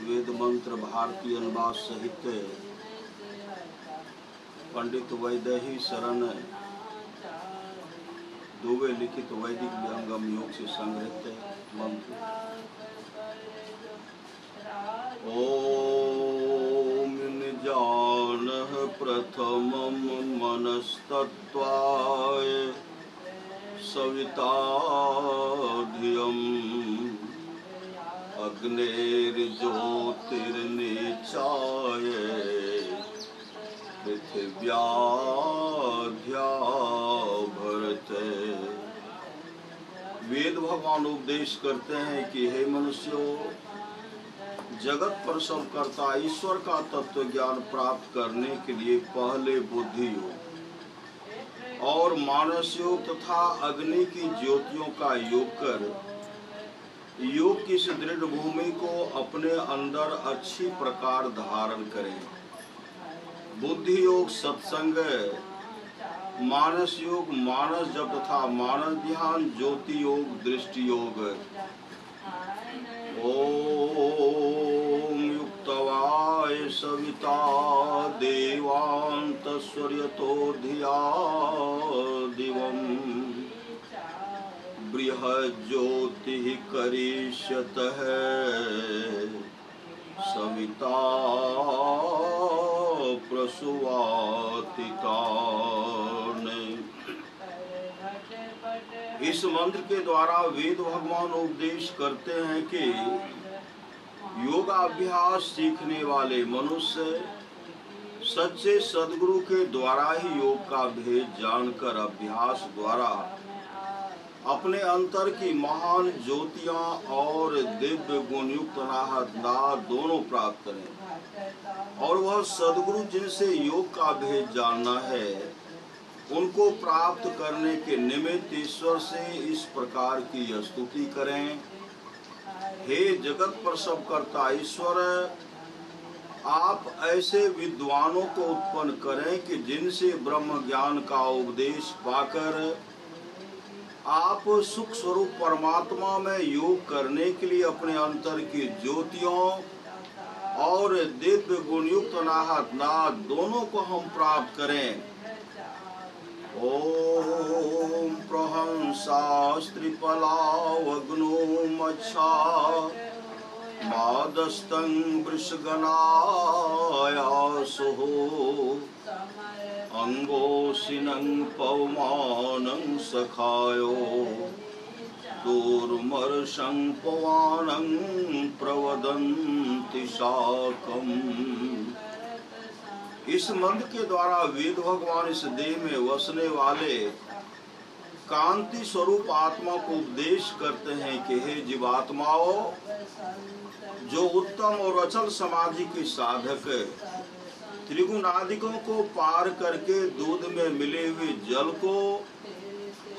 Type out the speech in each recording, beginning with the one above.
वेद मंत्र भारतीय अनुवाद साहित्य पंडित वैदेही शरण दुबे लिखित वैदिक विहंगम योग से संग्रहित मंत्र। ओम निजानः प्रथमं मनस्तत्त्वाय सविता धियम् अग्नेर्ज्योतिर्निचाय पृथिव्याध्या भरत। वेद भगवान उपदेश करते हैं कि हे मनुष्यों, जगत प्रसव करता ईश्वर का तत्व ज्ञान प्राप्त करने के लिए पहले बुद्धि योग और मानस योग तथा अग्नि की ज्योतियों का योग कर योग की इस दृढ़ भूमि को अपने अंदर अच्छी प्रकार धारण करें। बुद्धि योग सत्संग, मानस योग मानस जप तथा मानस ध्यान, ज्योति योग दृष्टि योग। ओम युक्तवाय सविता देवान्तस्वर्यतो धिया दिवम् बृहज्योतिः करिष्यतः सविता प्रसुवातिकान्। इस मंत्र के द्वारा वेद भगवान उपदेश करते हैं कि योगाभ्यास सीखने वाले मनुष्य सच्चे सद्गुरु के द्वारा ही योग का भेद जानकर अभ्यास द्वारा अपने अंतर की महान ज्योतियां और दिव्य गुणयुक्त नाद दोनों प्राप्त करें। और वह सद्गुरु जिनसे योग का भेद जानना है, उनको प्राप्त करने के निमित्त ईश्वर से इस प्रकार की स्तुति करें। हे जगत प्रसव करता ईश्वर, आप ऐसे विद्वानों को उत्पन्न करें कि जिनसे ब्रह्म ज्ञान का उपदेश पाकर आप सुख स्वरूप परमात्मा में योग करने के लिए अपने अंतर की ज्योतियों और दिव्य गुणयुक्त नाद दोनों को हम प्राप्त करें। ओम प्रहंसास्त्रिपलावग्नो मच्छा मादस्तं वृषगणायासुः अंगोसिनं पवमानं सखायो दूर्मर्षं पवानं प्रवदन्ति शाकम्। इस मंत्र के द्वारा वेद भगवान इस देह में वसने वाले कांति स्वरूप आत्मा को उपदेश करते हैं कि हे जीवात्माओं, जो उत्तम और अचल समाधि के साधक त्रिगुणादिकों को पार करके दूध में मिले हुए जल को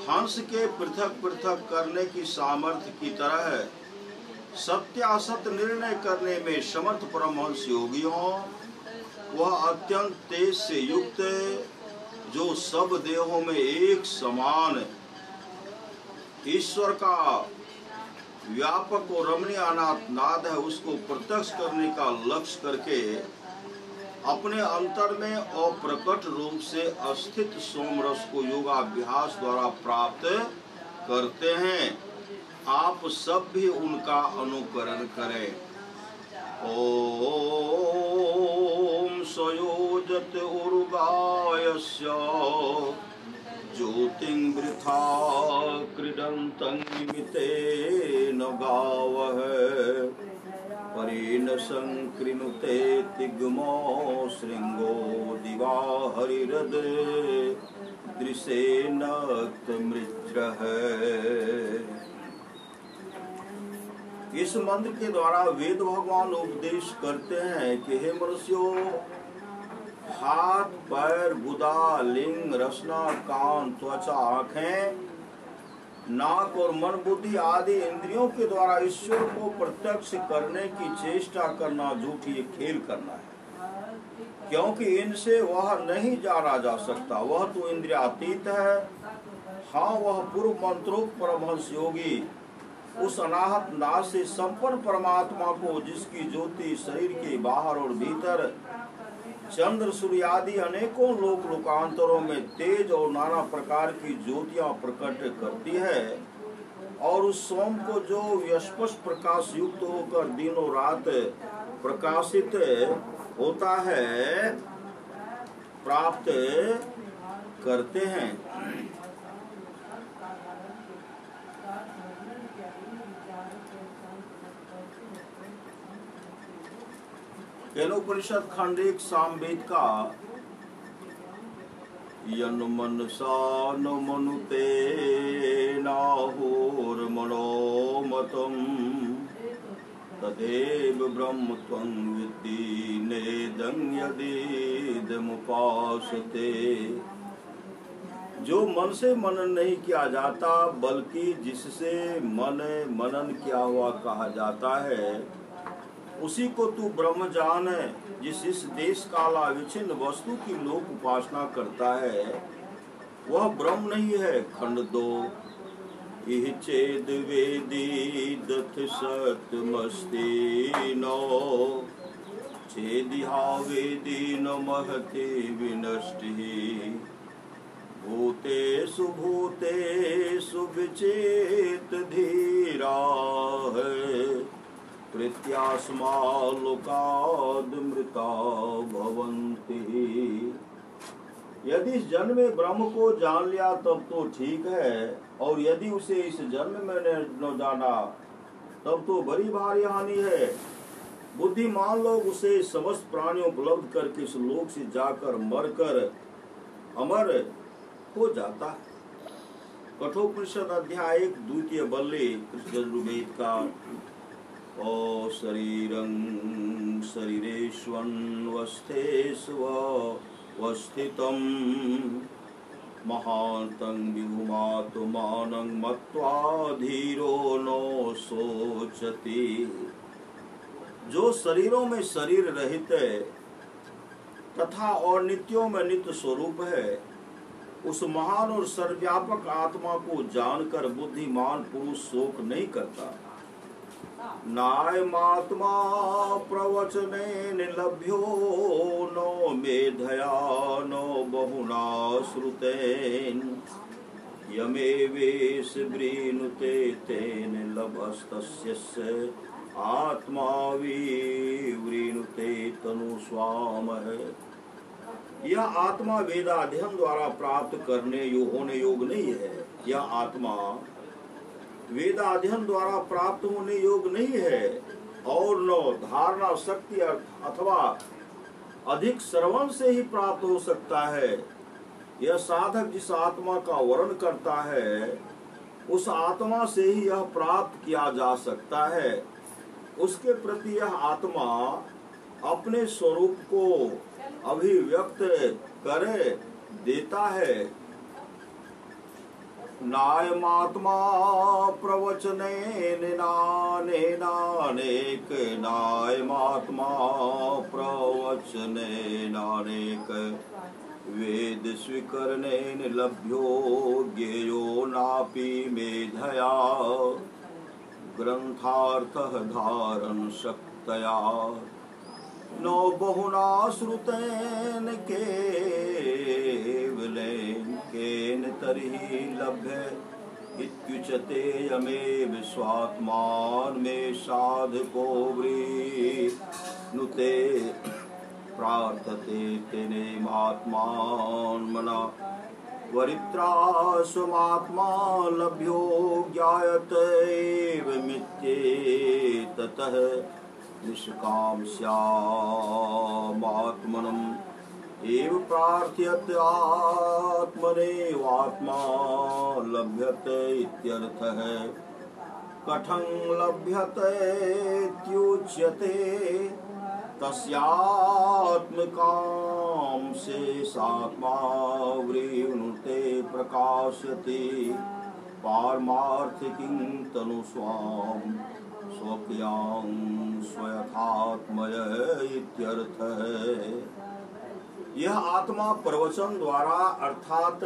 हंस के पृथक पृथक करने की सामर्थ्य की तरह सत्यासत निर्णय करने में समर्थ परमहंस योगी हों, वह अत्यंत तेज से युक्त जो सब देहों में एक समान ईश्वर का व्यापक और रमणीय अनाथ नाद है, उसको प्रत्यक्ष करने का लक्ष्य करके अपने अंतर में अप्रकट रूप से अस्थित सोमरस को योगाभ्यास द्वारा प्राप्त करते हैं। आप सब भी उनका अनुकरण करें। ओम सयोजत उर्गायस्य ज्योतिं वृथा क्रीडन्तं निमितेन गावः परेण संकृणुते तिग्मो श्रृंगो दिवा हरिरद दृशेन मृज्रः। इस मंत्र के द्वारा वेद भगवान उपदेश करते हैं कि हे मनुष्यों, हाथ पैर गुदा लिंग रसना कान त्वचा आँखें नाक और मन बुद्धि आदि इंद्रियों के द्वारा ईश्वर को प्रत्यक्ष करने की चेष्टा करना झूठी खेल करना है, क्योंकि इनसे वह नहीं जाना जा सकता। वह तो इंद्रियातीत है। हाँ, वह पूर्व मंत्रोक्त परमहंस योगी उस अनाहत नाश से संपन्न परमात्मा को, जिसकी ज्योति शरीर के बाहर और भीतर चंद्र सूर्य आदि अनेकों लोक लोकांतरों में तेज और नाना प्रकार की ज्योतियां प्रकट करती है, और उस सोम को जो स्पष्ट प्रकाश युक्त होकर दिनों रात प्रकाशित होता है, प्राप्त करते हैं। केनोपनिषद खंड 1 सामवेद का यन मनसा न मनुते नाहोर मनोमतम तदेव ब्रह्म त्वं विद्धि नेदं यदीदमुपासते। जो मन से मनन नहीं किया जाता, बल्कि जिससे मनन किया हुआ कहा जाता है, उसी को तू ब्रह्म जान है। जिस इस देश काला विच्छिन्न वस्तु की लोक उपासना करता है, वह ब्रह्म नहीं है। खंड 2 इह चेद वेदी दथ सतमस्ति नो चेदिहा वेदी न महते विनष्टि भूतेषु भूतेषु विचेत धीरा है कृत्यास्मा लोकाद मृता भवन्ति। यदि इस जन्म में ब्रह्म को जान लिया तब तो ठीक है, और यदि उसे इस जन्म में न जाना तब तो बड़ी भारी हानि है। बुद्धिमान लोग उसे समस्त प्राणियों उपलब्ध करके इस लोक से जाकर मरकर अमर हो जाता। कठोपनिषद अध्याय 1 द्वितीय बल्ले कृष्ण यजुर्वेद का ओ शरीरं शरीरेष्वन्वस्थेष्वस्थितं महान्तं विभुमात्मानं मत्वा धीरो नो शोचति। जो शरीरों में शरीर रहित है तथा और नित्यों में नित्य स्वरूप है, उस महान और सर्वव्यापक आत्मा को जानकर बुद्धिमान पुरुष शोक नहीं करता। नायमात्मा प्रवचनेन लभ्यो नो मेधया नो बहुना श्रुतेन यमेवेश वृणुते तेन लभस्तस्य आत्मा विवृणुते तनुस्वामः। यह आत्मा वेदाध्ययन द्वारा प्राप्त करने होने योग नहीं है। यह आत्मा वेदाध्ययन द्वारा प्राप्त होने योग नहीं है, और न धारणा शक्ति अथवा अधिक श्रवण से ही प्राप्त हो सकता है। यह साधक जिस आत्मा का वर्ण करता है, उस आत्मा से ही यह प्राप्त किया जा सकता है। उसके प्रति यह आत्मा अपने स्वरूप को अभिव्यक्त करे देता है। नायमात्मा प्रवचनेन नानेक नायमात्मा प्रवचनेनानेक वेद स्वीकरणेन लभ्यो ज्ञेयो नापि मेधया ग्रंथार्थः धारण शक्तया नो बहुना श्रुतेन केवलेन केन तर्हि लभ्य इत्युच्यते यमेव स्वात्मान में साधको वृणुते प्रार्थते तेनेमात्मान मना वरित्रा स्वमात्मा लभ्यो ज्ञायते मित्येततः निष्काम स्यामात्मनम् एव प्रार्थ्यत आत्मनेवात्मा लभ्यते इत्यर्थः। कथं लभ्यते इत्युच्यते तस्यात्मकां से सात्मा वृणुते प्रकाशति पारमार्थिकीं तनुस्वाम स्वक्रियां स्वयथात्मय इत्यर्थः। यह आत्मा प्रवचन द्वारा अर्थात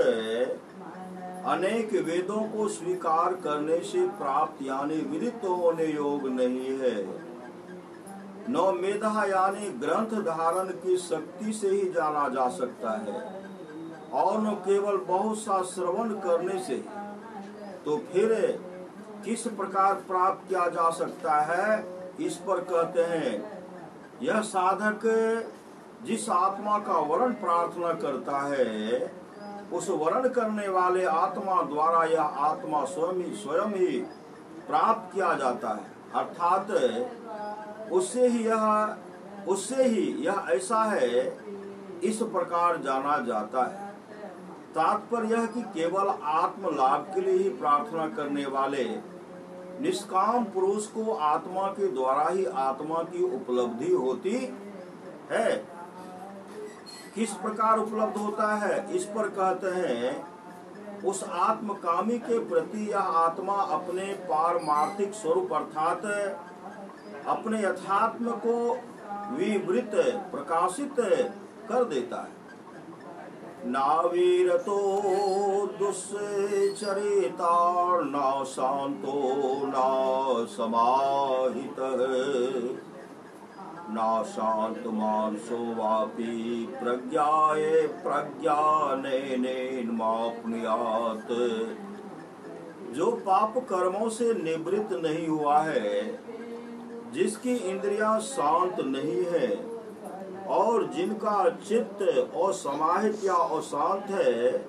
अनेक वेदों को स्वीकार करने से प्राप्त यानी विदित होने योग नहीं है। न मेधा यानी ग्रंथ धारण की शक्ति से ही जाना जा सकता है और न केवल बहुत सा श्रवण करने से। तो फिर किस प्रकार प्राप्त किया जा सकता है, इस पर कहते हैं यह साधक जिस आत्मा का वर्ण प्रार्थना करता है उस वर्ण करने वाले आत्मा द्वारा यह आत्मा स्वयं ही प्राप्त किया जाता है, अर्थात उससे ही यह ऐसा है, इस प्रकार जाना जाता है। तात्पर्य यह कि केवल आत्म लाभ के लिए ही प्रार्थना करने वाले निष्काम पुरुष को आत्मा के द्वारा ही आत्मा की उपलब्धि होती है। किस प्रकार उपलब्ध होता है, इस पर कहते हैं उस आत्मकामी के प्रति यह आत्मा अपने पारमार्थिक स्वरूप अर्थात अपने यथात्म को विवृत प्रकाशित कर देता है। नावीरतो दुश्चरिता न शांतो न समाहितः न शांत मानसो वापि प्रज्ञाये प्रज्ञानेन मापनुयात्। जो पाप कर्मों से निवृत्त नहीं हुआ है, जिसकी इंद्रियां शांत नहीं है और जिनका चित्त असमाहित या अशांत है,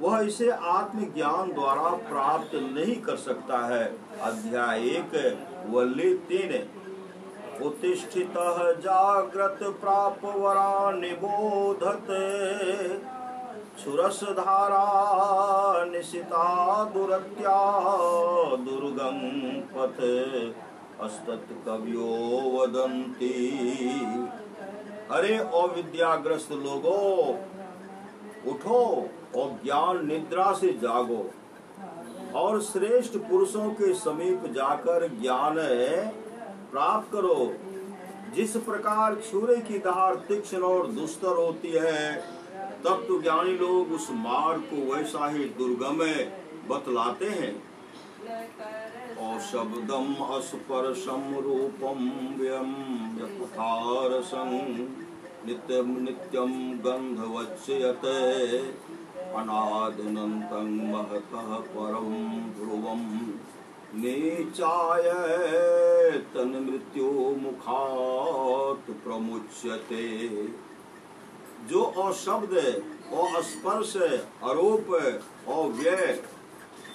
वह इसे आत्मज्ञान द्वारा प्राप्त नहीं कर सकता है। अध्याय 1 वल्ली 3। उत्तिष्ठितः जाग्रत प्राप वरा निबोधत क्षुरसधारा निशिता दुरत्या दुर्गम पथ अस्तत कवियो वदन्ति। अरे अविद्याग्रस्त लोगों, उठो और ज्ञान निद्रा से जागो और श्रेष्ठ पुरुषों के समीप जाकर ज्ञान प्राप्त करो। जिस प्रकार छुरे की धार तीक्ष्ण और दुस्तर होती है, तब तो ज्ञानी लोग उस मार्ग को वैसा ही दुर्गम बतलाते हैं। औषधम अस्पर्शम रूपम व्यम यथारसं नित्यम नित्यम गंधवच्यत अनादिनन्तं महतः परम ध्रुवम नीचाय तन मृत्यु मुखात् प्रमुच्यते। जो अशब्द अस्पर्श अरूप अव्यय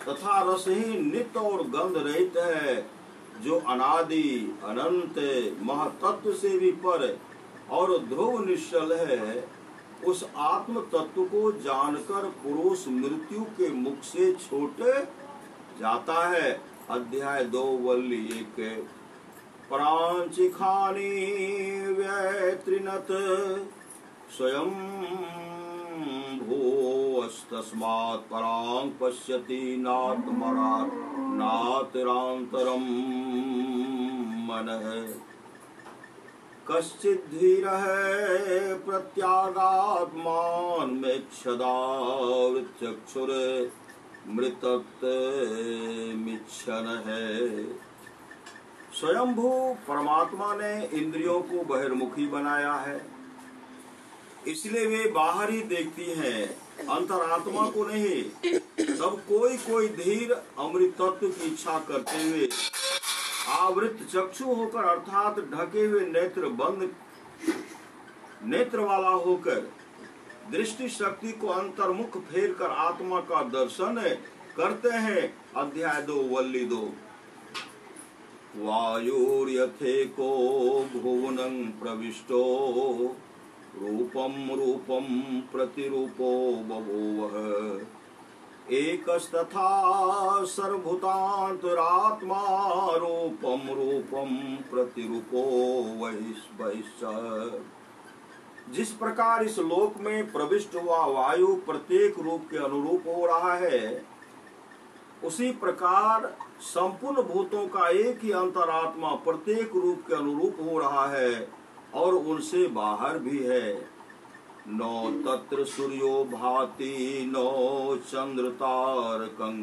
तथा रसहीन नित्य और गंध रहित है, जो अनादि अनंत महतत्व से भी पर और ध्रुव निश्चल है, उस आत्म तत्व को जानकर पुरुष मृत्यु के मुख से छूट जाता है। अध्याय 2 वल्ली 1। प्रांचिखानी व्यत्रिनत स्वयं भूस्तस्मात् परां पश्यति नात्मरात् नातिरान्तरं मनः। कश्चित् धीरः प्रत्यागात्मान्मेक्षदावृत्यक्षुर मृतत्वमिच्छन है। स्वयंभू परमात्मा ने इंद्रियों को बहिर्मुखी बनाया है, इसलिए वे बाहर ही देखती हैं, अंतरात्मा को नहीं। तब कोई धीर अमृत तत्व की इच्छा करते हुए आवृत चक्षु होकर अर्थात ढके हुए नेत्र बंद नेत्र वाला होकर दृष्टि शक्ति को अंतर्मुख फेर कर आत्मा का दर्शन करते हैं। अध्याय 2 वल्ली 2। वायुर्यथेको भुवनं प्रविष्टो रूपम रूपम प्रतिरूपो बभूवः एकस्तथा सर्वभूतान्तरात्मा रूपम रूपम प्रतिरूपो वैश्च। जिस प्रकार इस लोक में प्रविष्ट हुआ वायु प्रत्येक रूप के अनुरूप हो रहा है, उसी प्रकार संपूर्ण भूतों का एक ही अंतरात्मा प्रत्येक रूप के अनुरूप हो रहा है और उनसे बाहर भी है। नो तत्र सूर्यो भाति नो चंद्रतारकं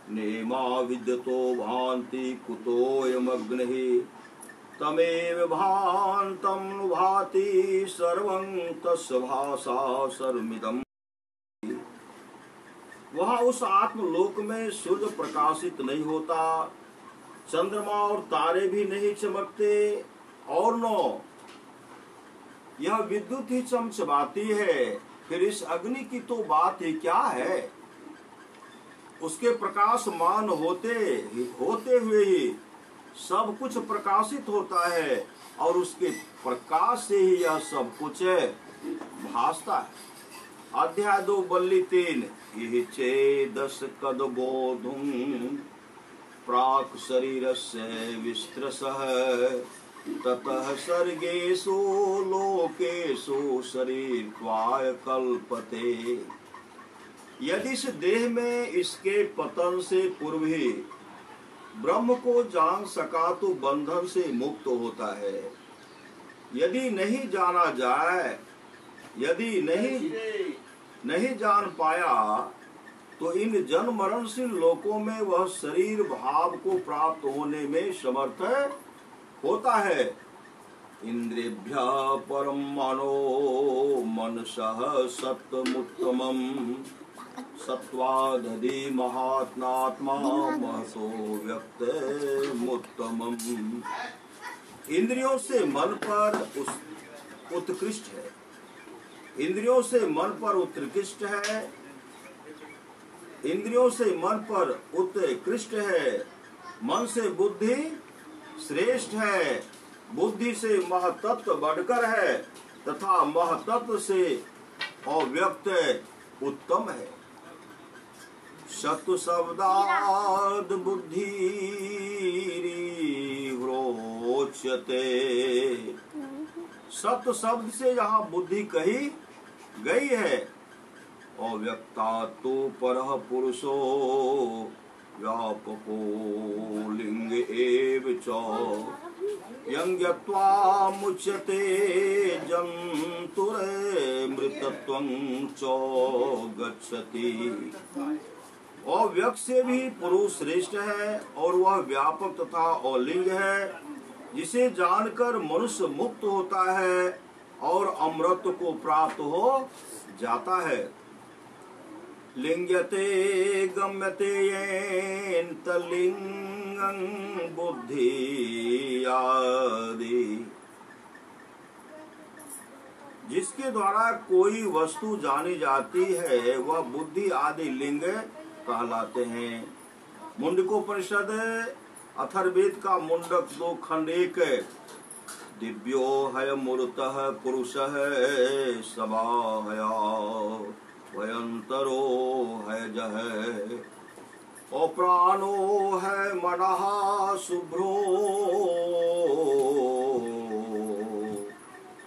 नेमा विद्यतो भान्ति कुतोऽयमग्निः तमेव भान्तं भाति सर्वं तस्य भासा सर्वमिदम्। वह उस आत्मलोक में सूर्य प्रकाशित नहीं होता, चंद्रमा और तारे भी नहीं चमकते, और न यह विद्युत ही चमचमाती है। फिर इस अग्नि की तो बात ही क्या है। उसके प्रकाशमान होते हुए ही सब कुछ प्रकाशित होता है, और उसके प्रकाश से ही यह सब कुछ भासता है। अध्याय 2 बल्ली 3 यह चेदस कद बोधुम प्राक शरीरस्य विस्त्रसः ततः सर्गेषु लोकेषु शरीरत्वाय कल्पते। यदि इस देह में इसके पतन से पूर्व ही ब्रह्म को जान सका तो बंधन से मुक्त होता है। यदि नहीं जाना जाए, यदि नहीं जान पाया तो इन जन्म मरणशील लोकों में वह शरीर भाव को प्राप्त होने में समर्थ होता है। इंद्रियभ्यः परम मनो मनसः सत्तमुत्तमम् सत्वादधि महात्मात्मा महतो व्यक्तमुत्तमम्। इंद्रियों से मन पर उत्कृष्ट है, इंद्रियों से मन पर उत्कृष्ट है, इंद्रियों से मन पर उत्कृष्ट है, मन से बुद्धि श्रेष्ठ है, बुद्धि से महतत्व बढ़कर है, तथा महतत्व से अव्यक्त उत्तम है। शतु शब्दाद बुद्धि ह्रोच्यते। सत्य शब्द से यहाँ बुद्धि कही गई है। अव्यक्ता तो परः पुरुषो व्यापको लिंग एव च यंग्यत्वामुच्यते जंतुरेमृतत्वं च गच्छति। अव्यक्त से भी पुरुष श्रेष्ठ है, और वह व्यापक तथा अलिंग है, जिसे जानकर मनुष्य मुक्त होता है और अमृत को प्राप्त हो जाता है। लिंग्यते गम्यते येन तलिंगं बुद्धि आदि। जिसके द्वारा कोई वस्तु जानी जाती है वह बुद्धि आदि लिंग कहलाते हैं। मुंडकोपनिषद अथर्ववेद का मुंडक 2 खंड 1। दिव्यो हय मूर्तः पुरुषः सबाहया वयंतरो है जह अप्राणो है मनः शुभ्रो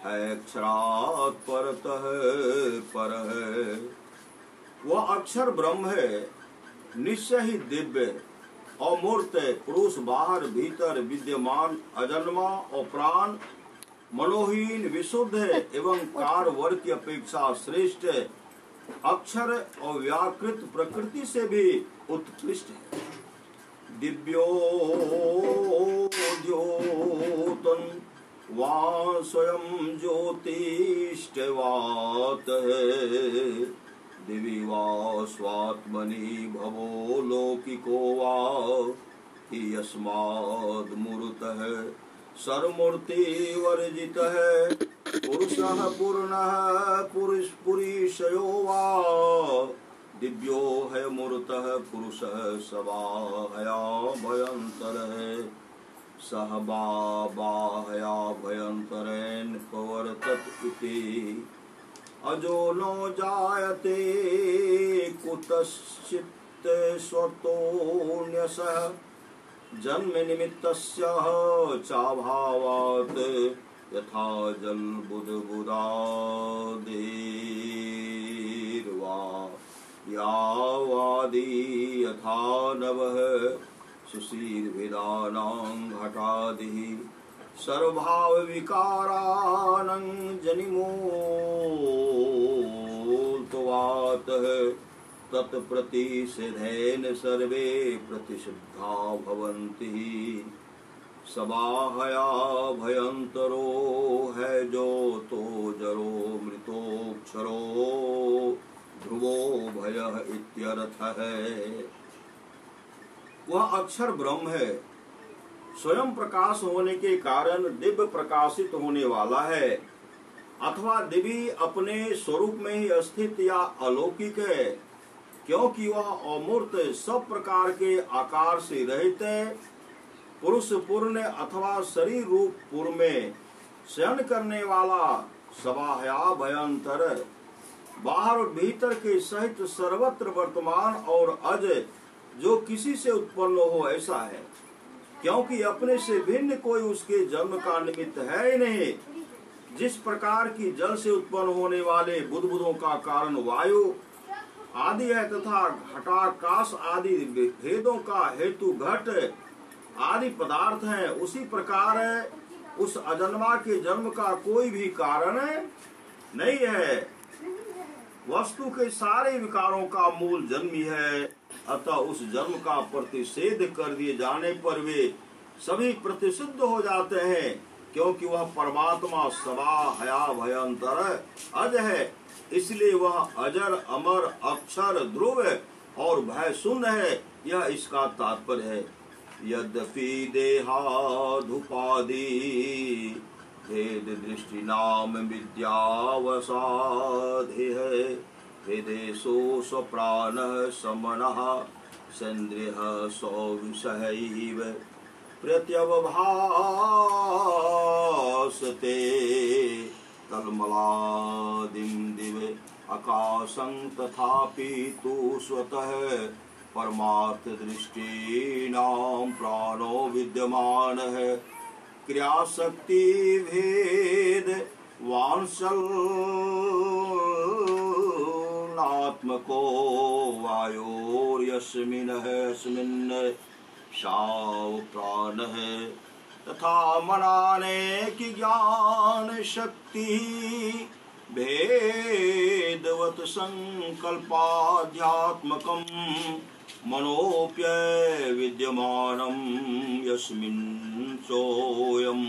है अक्षरात् परतः परः। वह अक्षर ब्रह्म है, निश्चय ही दिव्य अमूर्त पुरुष, बाहर भीतर विद्यमान, अजन्मा और प्राण, मनोहीन, विशुद्ध एवं कार वर्ग की अपेक्षा श्रेष्ठ, अक्षर और व्याकृत प्रकृति से भी उत्कृष्ट है। दिव्यो द्योतन वा स्वयं ज्योतिष्ठवात दिवि वा स्वात्मनि भवो लौकिको वा हि यस्माद् मूर्तः सर्वमूर्ति वर्जितः पुरुषः पूर्णः पुरुषयो वा दिव्यो है मूर्तः पुरुषः सबाहया भयंतरः सह बाहया भयंतरेण पवर्तत इति। अजो नो जायते कुतश्चित् स्वतोऽन्यसः जन्म निमित्तस्य चाभावात् यथा जल बुदबुदादेर्वा यावादि यथा नवः सुशीर्भिदानां घटादिः सर्वभाव विकारानं जनिमूलत्वात् तत्प्रतिषेधेन सर्वे प्रतिषिद्धा भवन्ति। सबाहया भयंतरो है जो तो जरो मृतोक्षरो ध्रुवो भयः इत्यर्थ है। वह अक्षर ब्रह्म है, स्वयं प्रकाश होने के कारण दिव्य प्रकाशित होने वाला है, अथवा दिव्य अपने स्वरूप में ही स्थित या अलौकिक है, क्योंकि वह अमूर्त सब प्रकार के आकार से रहित है। पुरुष पूर्ण अथवा शरीर रूप पूर्व में शयन करने वाला सबाहया भयंतर बाहर और भीतर के सहित सर्वत्र वर्तमान और अज जो किसी से उत्पन्न हो ऐसा है, क्योंकि अपने से भिन्न कोई उसके जन्म का निमित्त है ही नहीं। जिस प्रकार की जल से उत्पन्न होने वाले बुदबुदों का कारण वायु आदि है तथा घटाकाश आदि भेदों का हेतु घट आदि पदार्थ हैं, उसी प्रकार उस अजन्मा के जन्म का कोई भी कारण नहीं है। वस्तु के सारे विकारों का मूल जन्म ही है, अतः उस जन्म का प्रतिषेध कर दिए जाने पर वे सभी प्रतिषिद्ध हो जाते हैं, क्योंकि वह परमात्मा सवा हया भयंतर अज है, इसलिए वह अजर अमर अक्षर ध्रुव और भय शून्य है। यह इसका तात्पर्य है। यद्यपि देहादुपाधि भेद दृष्टि नाम विद्यावसाधि है, भेदेशो स्वप्राण समनः सेन्द्रियः सौविषयैव प्रत्यवभासते तन्मलादिं दिवे आकाशं तथापि तु स्वतः परमार्थ दृष्टीनां प्राणो विद्यमानः क्रियाशक्ति भेद वांसल्यात्मको वायोर्यस्मिन् शाव प्राणः तथा मनानेक ज्ञान शक्ति भेदवत संकल्पाध्यात्मकं मनोप्य विद्यमानं यस्मिन् सोऽयम्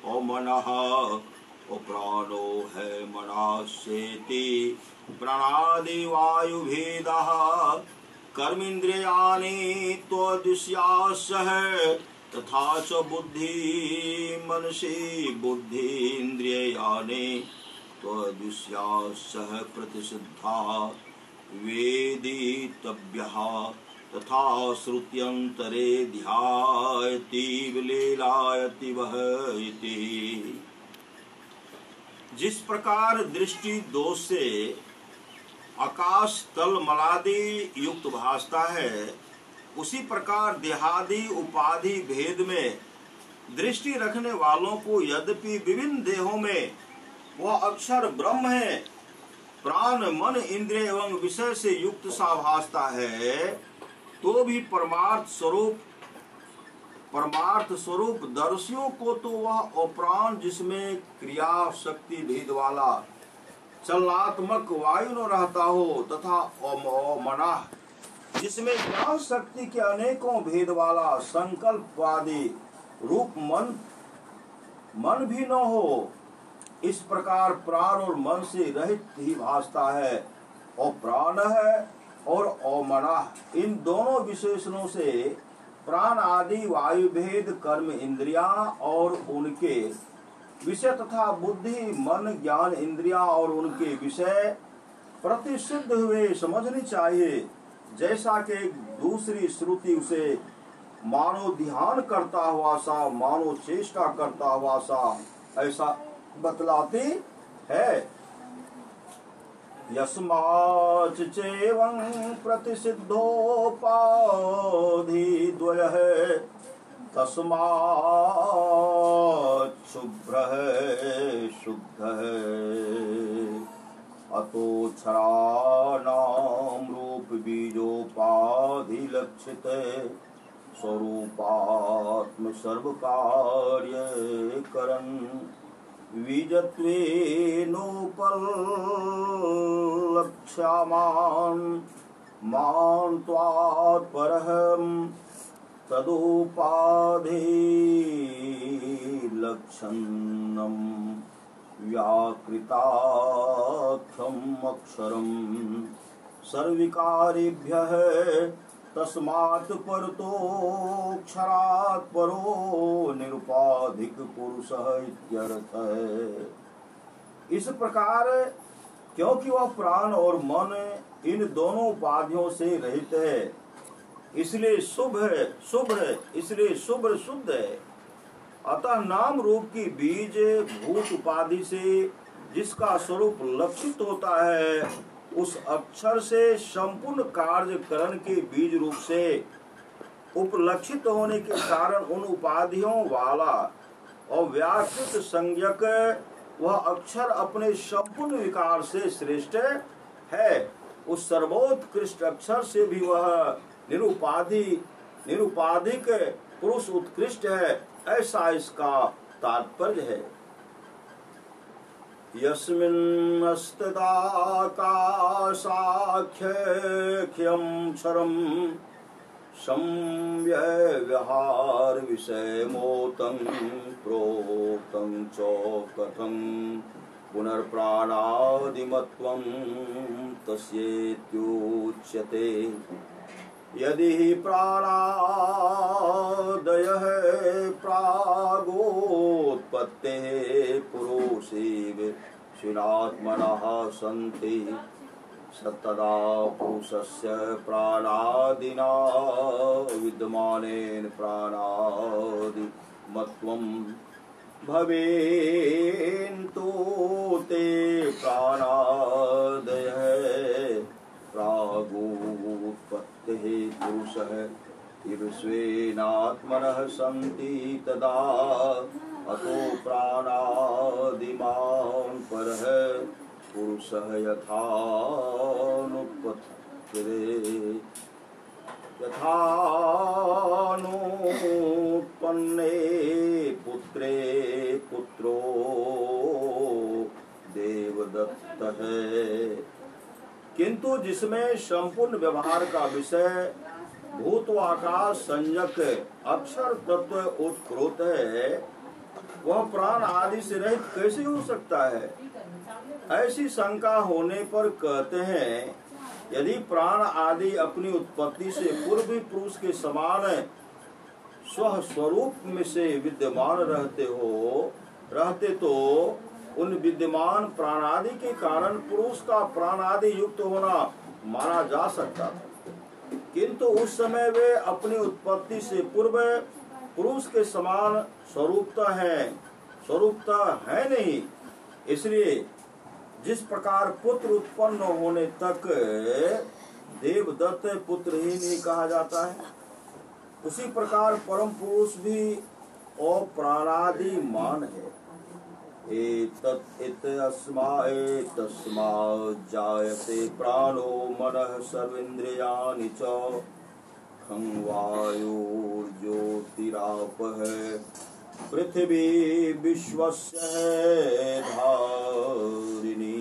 अमनः प्राणो है मनास्येति प्राणादि वायु भेदः कर्मेन्द्रियाणि त्वदृश्यासः तथा च बुद्धि मनसि बुद्धीन्द्रियाणि त्वदृश्यासः प्रतिसिद्धा वेदितव्यः तथा श्रुत्यंतरे ध्यायति विलीलायति वह इति। जिस प्रकार दृष्टि दोष से आकाश तल मलादि युक्त भासता है, उसी प्रकार देहादि उपाधि भेद में दृष्टि रखने वालों को यद्यपि विभिन्न देहों में वह अक्षर ब्रह्म है, प्राण मन इंद्रिय एवं विषय से युक्त सा भासता है, तो भी परमार्थ स्वरूप दर्शियों को तो वह अप्राण जिसमें क्रिया शक्ति भेद वाला चलनात्मक वायु न रहता हो तथा अमना जिसमें ज्ञान शक्ति के अनेकों भेद वाला संकल्पवादी रूप मन भी न हो, इस प्रकार प्राण और मन से रहित ही भासता है। और प्राण है और अमना इन दोनों विशेषणों से प्राण आदि वायु भेद कर्म इंद्रिया और उनके विषय तथा बुद्धि मन ज्ञान इंद्रिया और उनके विषय प्रतिसिद्ध हुए समझनी चाहिए। जैसा कि दूसरी श्रुति उसे मानो ध्यान करता हुआ सा मानो चेष्टा करता हुआ सा ऐसा बतलाती है। यस्माच् चैवं प्रतिसिद्धोपाधि द्वयः तस्मात् शुभ्रः शुद्धः अतोऽक्षराणां रूप बीजोपाधि लक्षित स्वरूपात्म सर्व कार्य करन विजत्वेनोपलक्ष्यमान् मां त्वात्परहं तदुपाधि लक्षणं व्याकृताख्यम् अक्षरम् सर्विकारेभ्यः तस्मात् परतोऽक्षरात् परो निरुपाधिक पुरुषः इत्यर्थः। इस प्रकार क्योंकि वह प्राण और मन इन दोनों उपाधियों से रहित है, इसलिए शुभ है, इसलिए शुभ शुद्ध है। अतः नाम रूप की बीज भूत उपाधि से जिसका स्वरूप लक्षित होता है, उस अक्षर से संपूर्ण कार्य करण के बीज रूप से उपलक्षित होने के कारण उन उपाधियों वाला और व्याकृत संज्ञक वह अक्षर अपने संपूर्ण विकार से श्रेष्ठ है। उस सर्वोत्कृष्ट अक्षर से भी वह निरुपाधिक पुरुष उत्कृष्ट है, ऐसा इसका तात्पर्य है। यस्मिन्नस्तदाकाशाख्यं क्षरं संव्यवहार विषयमोतं प्रोक्तं च कथं पुनर्प्राणादिमत्वं तस्येत्युच्यते। यदि प्राणादयः प्रागोत्पत्तेः पुरुषेव शिलात्मनः सन्ति सत्तदा पुरुषस्य प्राणादिना विद्यमानेन प्राणादिमत्वं भवेन्तु ते प्राणादयः प्रागोत्पत्तेः पुरुषः ईर्ष्वेनात्मनः सन्ति तदा अतो प्राणादिमान् परः पुरुषः यथानुत्पन्ने पुत्रे पुत्रो देवदत्तः। किंतु जिसमें संपूर्ण व्यवहार का विषय भूत व आकाश संज्ञक अक्षर तत्व उत्प्रोत है, वह प्राण आदि से रहित कैसे हो सकता है? ऐसी शंका होने पर कहते हैं, यदि प्राण आदि अपनी उत्पत्ति से पूर्व पुरुष के समान स्व स्वरूप में से विद्यमान रहते तो उन विद्यमान प्राणादि के कारण पुरुष का प्राणादि युक्त होना माना जा सकता था। किंतु उस समय वे अपनी उत्पत्ति से पूर्व पुरुष के समान स्वरूपता है नहीं। इसलिए जिस प्रकार पुत्र उत्पन्न होने तक देवदत्त पुत्र ही नहीं कहा जाता है, उसी प्रकार परम पुरुष भी अप्राणादि मान है। तस्मात् जायते प्राणो मनः सर्वेन्द्रियाणि च खं वायुर्ज्योतिरापः पृथ्वी विश्वस्य धारिणी।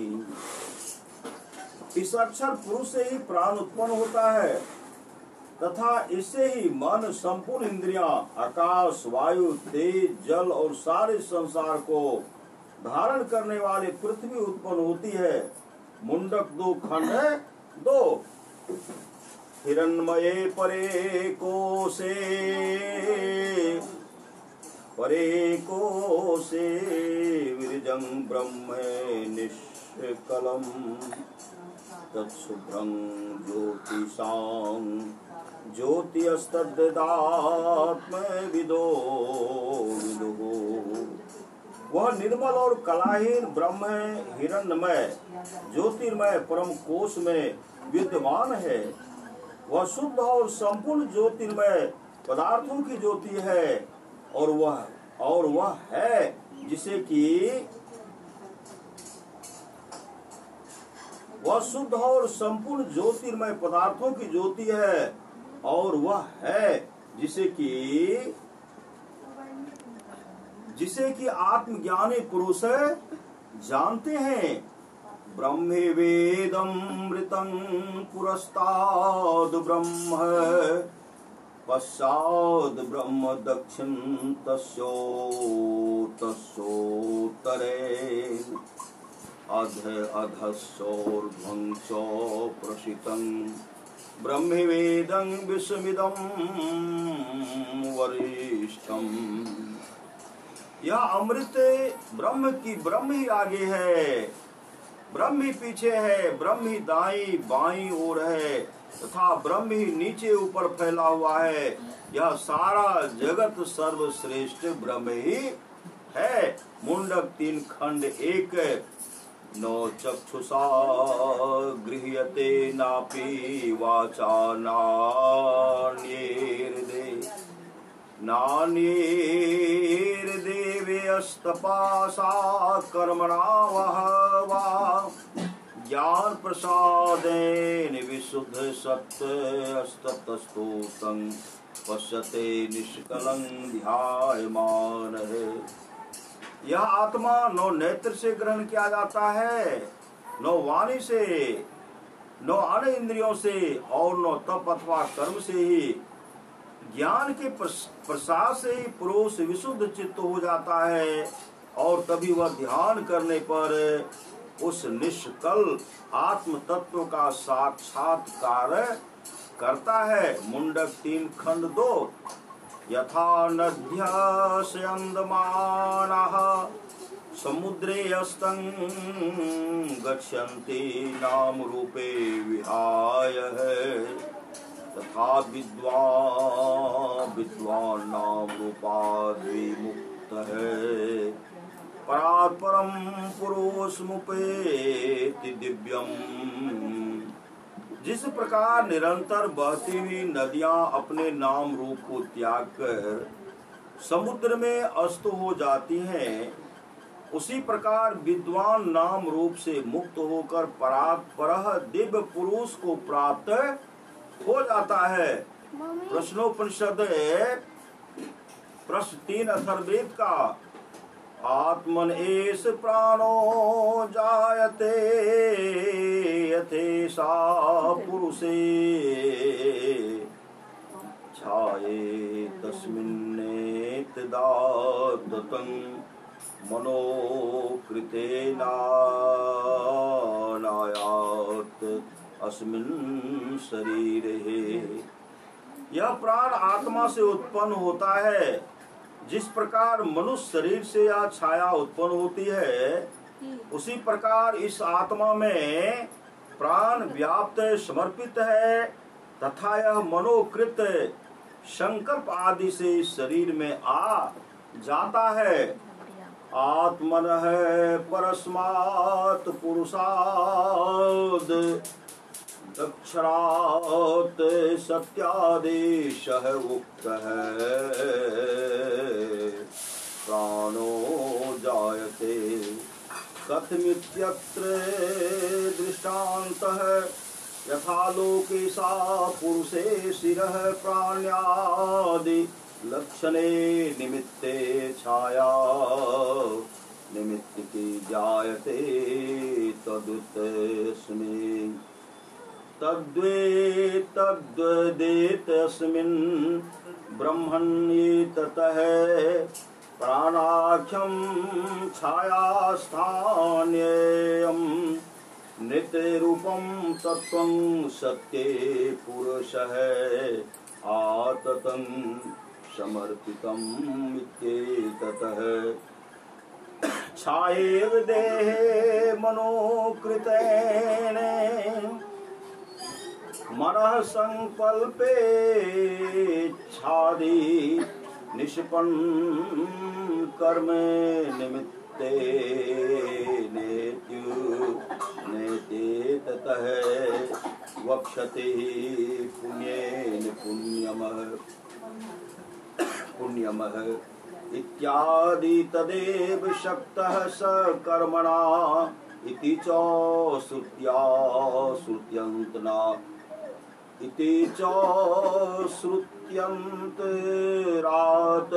इस अक्षर पुरुष से ही प्राण उत्पन्न होता है तथा इससे ही मन, संपूर्ण इंद्रियां, आकाश, वायु, तेज, जल और सारे संसार को धारण करने वाली पृथ्वी उत्पन्न होती है। मुंडक 2 खंड 2। हिरण्मये परे कोशे विरजं ब्रह्म निष्कलम् तत्शुभ्रं ज्योतिषां ज्योतिस्तद्दात्मविदो विदुः। वह निर्मल और कलाहीन ब्रह्म हिरण्मय ज्योतिर्मय परम कोश में विद्यमान है। वह शुद्ध और संपूर्ण ज्योतिर्मय पदार्थों की ज्योति है और वह है जिसे कि वह शुद्ध और संपूर्ण ज्योतिर्मय पदार्थों की ज्योति है और वह है जिसे कि आत्मज्ञानी पुरुष जानते हैं। ब्रह्मे वेदमृतं पुरस्ताद ब्रह्म पश्चाद ब्रह्म दक्षिण तस्योत्तरे अधस्योर्ध्वं च प्रसितं ब्रह्मवेदं विश्वमिदं वरिष्ठम्। यह अमृत ब्रह्म ही आगे है, ब्रह्म ही पीछे है, ब्रह्म ही दाईं बाईं ओर है तथा ब्रह्म ही नीचे ऊपर फैला हुआ है। यह सारा जगत सर्वश्रेष्ठ ब्रह्म ही है। मुंडक 3 खंड 1। नो चक्षुषा गृह्यते नापि वाचा नान्येर्देवेस्तपासा कर्मणा वहवा ज्ञान प्रसादेन विशुद्ध सत्यस्ततस्तुतं पश्यते निष्कलं ध्यायमान है। यह आत्मा 9 नेत्र से ग्रहण किया जाता है, 9 वाणी से, 9 अन्य इंद्रियों से और 9 तप अथवा कर्म से ही ज्ञान के प्रसाद से ही पुरुष विशुद्ध चित्त हो जाता है और तभी वह ध्यान करने पर उस निष्कल आत्म तत्व का साक्षात्कार करता है। मुंडक 3 खंड 2। यथा नद्यस्यन्दमानः समुद्रे अस्तं गच्छन्ति नाम रूपे विहाय तथा विद्वान नाम रूपाद्विमुक्तः परात् परम पुरुषमुपेति दिव्यम। जिस प्रकार निरंतर बहती हुई नदियां अपने नाम रूप को त्याग कर समुद्र में अस्त हो जाती हैं, उसी प्रकार विद्वान नाम रूप से मुक्त होकर परात्परः दिव्य पुरुष को प्राप्त हो जाता है। प्रश्नोपनिषद प्रश्न 3 अथर्ववेद का आत्मन एष प्राणो जायते यथेषा पुरुषे छाये तस्मिन्नेतदादतं मनोकृतेनायात अस्मिन् शरीरे। यह प्राण आत्मा से उत्पन्न होता है। जिस प्रकार मनुष्य शरीर से यह छाया उत्पन्न होती है, उसी प्रकार इस आत्मा में प्राण व्याप्त समर्पित है तथा यह मनोकृत संकल्प आदि से इस शरीर में आ जाता है। आत्मनः परस्मात् पुरुषाद् दक्षरात् सत्यादेशः उक्तः प्राणो जायते कथमित्यत्र दृष्टान्तः यथा लोके सा पुरुषे शिरः प्राण्यादि लक्षणे निमित्ते छाया निमित्तिके जायते तदुतस्मिन् तद्वेतद्वेदेतस्मिन् ब्रह्मण्येततः प्राणाख्यं छायास्थान्येयं नित्यरूपं तत्त्वं सत्ये पुरुषः आततं समर्पितम् इत्येततः छायेव देहे मनोकृतेन मनः संकल्पे छादि निष्पन्न कर्म निमित्ते नेत्ये ततः वक्षते पुण्येन पुण्यमः इत्यादि तदेव शक्तः स कर्मणा इति च श्रुत्यंतना इति च इत्यन्तरात्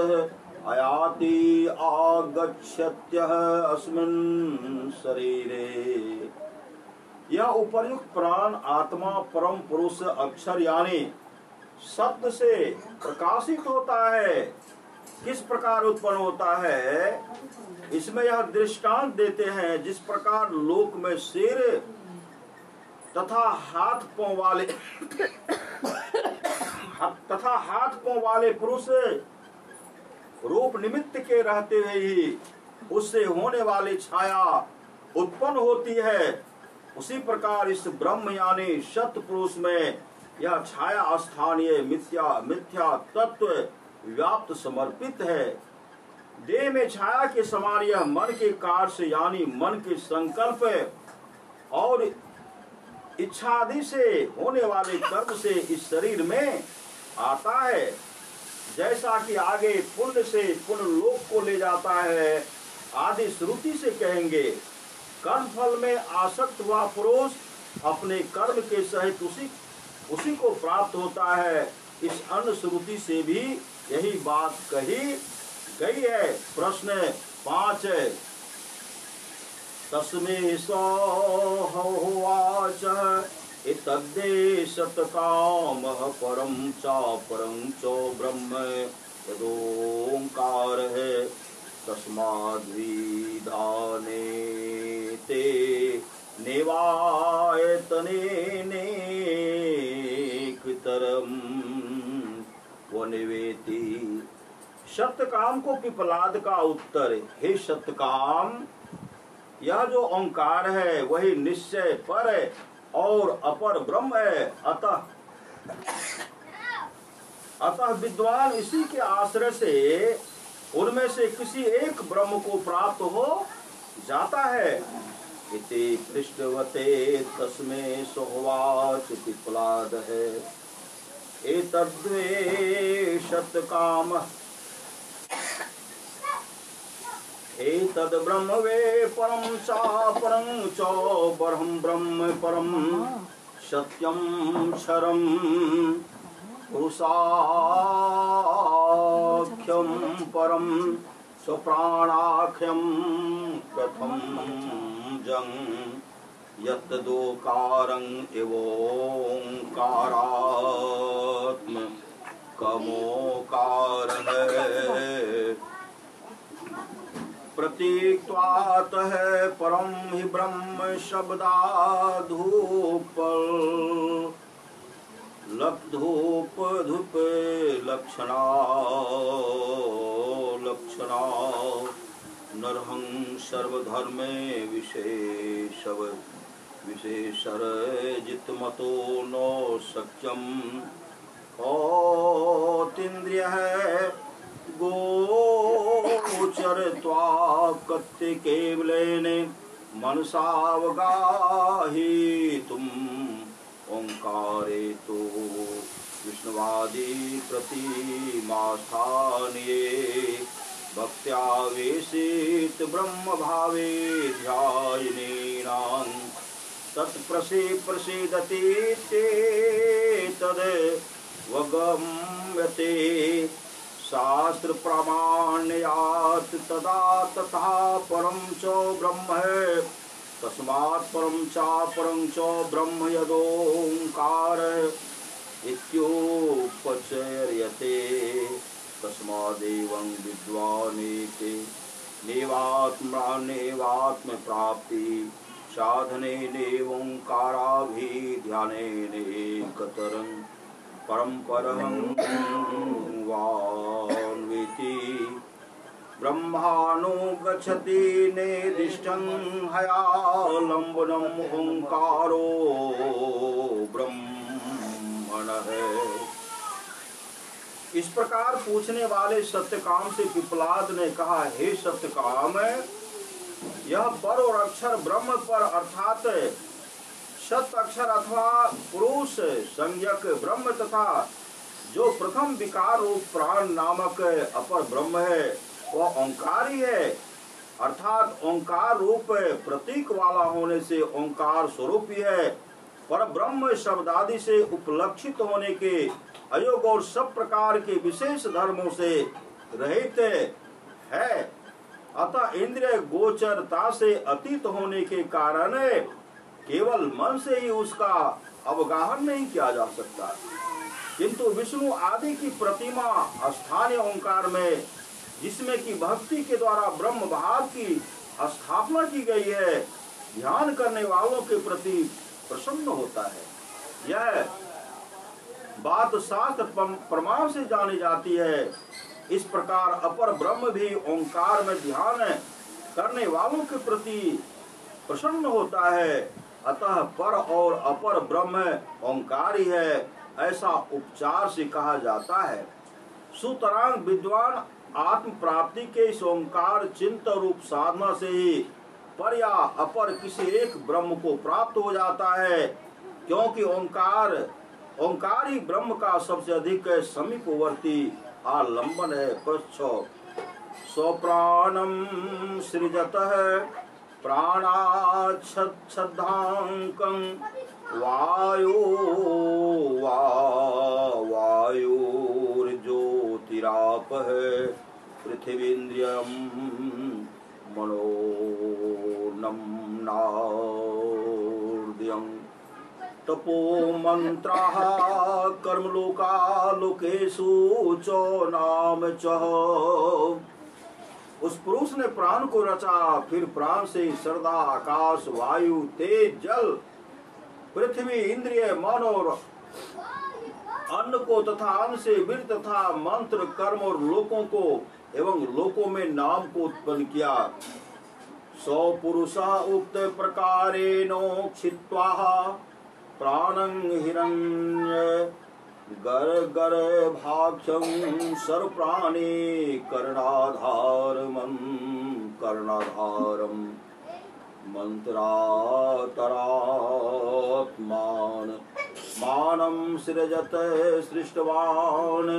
आयाति आगच्छत्यः अस्मिन् शरीरे। यह उपर्युक्त प्राण आत्मा परम पुरुष अक्षर यानी सत्य से प्रकाशित होता है। किस प्रकार उत्पन्न होता है, इसमें यह दृष्टांत देते हैं। जिस प्रकार लोक में सिर तथा हाथ पांव वाले पुरुष रूप निमित्त के रहते हुए ही उससे होने वाली छाया उत्पन्न होती है, उसी प्रकार इस ब्रह्म यानी सत्य पुरुष में यह छाया स्थानीय मिथ्या तत्व व्याप्त समर्पित है। देह में छाया के समान यह मन के कार्य से यानी मन के संकल्प और इच्छादि से होने वाले कर्म से इस शरीर में आता है। जैसा कि आगे पुण्य से पुण्य लोक को ले जाता है आदि श्रुति से कहेंगे। कर्म फल में आसक्त हुआ पुरुष अपने कर्म के सहित उसी को प्राप्त होता है। इस अन्य श्रुति से भी यही बात कही गई है। प्रश्न 5 तस्मै सोऽहोवाच एतद्देशत कामः परं च ब्रह्म यदोंकारः तस्माद्विधाने ते नेवायतनेनेकतरं वनिवेति। सत्यकाम को पिपलाद का उत्तर, हे सत्यकाम, यह जो ओंकार है वही निश्चय पर और अपर ब्रह्म है। अतः विद्वान इसी के आश्रय से उनमें से किसी एक ब्रह्म को प्राप्त हो जाता है। इति पृष्ठवते तस्मै सोऽहोवाच पिपलाद है एतद्वे सत्यकामः एतद् ब्रह्म वे परं च परं ब्रह्म परं सत्यं क्षरं पुरुषाख्यं परं स्वप्राणाख्यं प्रथम जं यत्तदोकारं एवोंकारात्मकमोकार है। प्रतीक्त्वात् है परम हि ब्रह्म शब्दाधूप धूप लक्षणा नरहं सर्वधर्मे विशेषर्जितमतो नो सख्यम ओतीन्द्रिय गोचरत्वा कत्ति केवलेन मनसावगाहितुम् ओंकारे तो विष्णुवादी प्रतिमास्थानीये भक्त्यावेशित ब्रह्म भावे ध्यायिनीनां तत्प्रसीदति तद्वगम्यते शास्त्र प्रामाण्यात् तदा तथा परं च ब्रह्म तस्मात् परं च ब्रह्म यदोंकार इत्युपचर्यते। तस्मादेवं विद्वानेके नेवात्म प्राप्ति साधने नेवोंकाराभिध्यानेनेकतरं परं वान्विति ब्रह्मानुगच्छति नेदिष्टं हयालम्बनम् ओंकारो ब्रह्मणः। इस प्रकार पूछने वाले सत्यकाम से पिपलाद ने कहा, हे सत्यकाम, यह पर और अक्षर ब्रह्म पर अर्थात सत्य अक्षर अथवा पुरुष संज्ञक ब्रह्म तथा जो प्रथम विकार रूप प्राण नामक अपर ब्रह्म है वह ओंकार ही है। अर्थात ओंकार रूप प्रतीक वाला होने से ओंकार स्वरूप ही है। पर ब्रह्म शब्दादि से उपलक्षित होने के अयोग और सब प्रकार के विशेष धर्मों से रहित है। अतः इंद्रिय गोचरता से अतीत होने के कारण केवल मन से ही उसका अवगाहन नहीं किया जा सकता, किंतु विष्णु आदि की प्रतिमा स्थानीय ओंकार में, जिसमें की भक्ति के द्वारा ब्रह्म भाव की स्थापना की गई है, ध्यान करने वालों के प्रति प्रसन्न होता है। यह बात शास्त्र प्रमाण से जानी जाती है। इस प्रकार अपर ब्रह्म भी ओंकार में ध्यान करने वालों के प्रति प्रसन्न होता है। अतः पर और अपर ब्रह्म ओंकार ही है, ऐसा उपचार से कहा जाता है। सुतरां विद्वान आत्म प्राप्ति के इस ओंकार चिंतन रूप साधना से ही पर या अपर किसी एक ब्रह्म को प्राप्त हो जाता है, क्योंकि ओंकार ही ब्रह्म का सबसे अधिक समीपवर्ती आलंबन है। स्वप्राणम सृजतः प्राणाच्छद्धांकं वायुर्ज्योतिरापः पृथिवीन्द्रियं मनोर्नम्नार्द्यं तपो मंत्राः कर्मलोकालोकेषु च नाम च। उस पुरुष ने प्राण को रचा, फिर प्राण से श्रद्धा, आकाश, वायु, तेज, जल, पृथ्वी, इंद्रिय, मन और अन्न को तथा अन्न से वीर तथा मंत्र, कर्म और लोकों को एवं लोकों में नाम को उत्पन्न किया। सौ पुरुषा उक्त प्रकारेणोक्षित्वा प्राणं हिरण्य गर्भाख्यं सर्वप्राणी कर्णाधारं मंत्रातरात्मान मानं सृजत सृष्टवान्।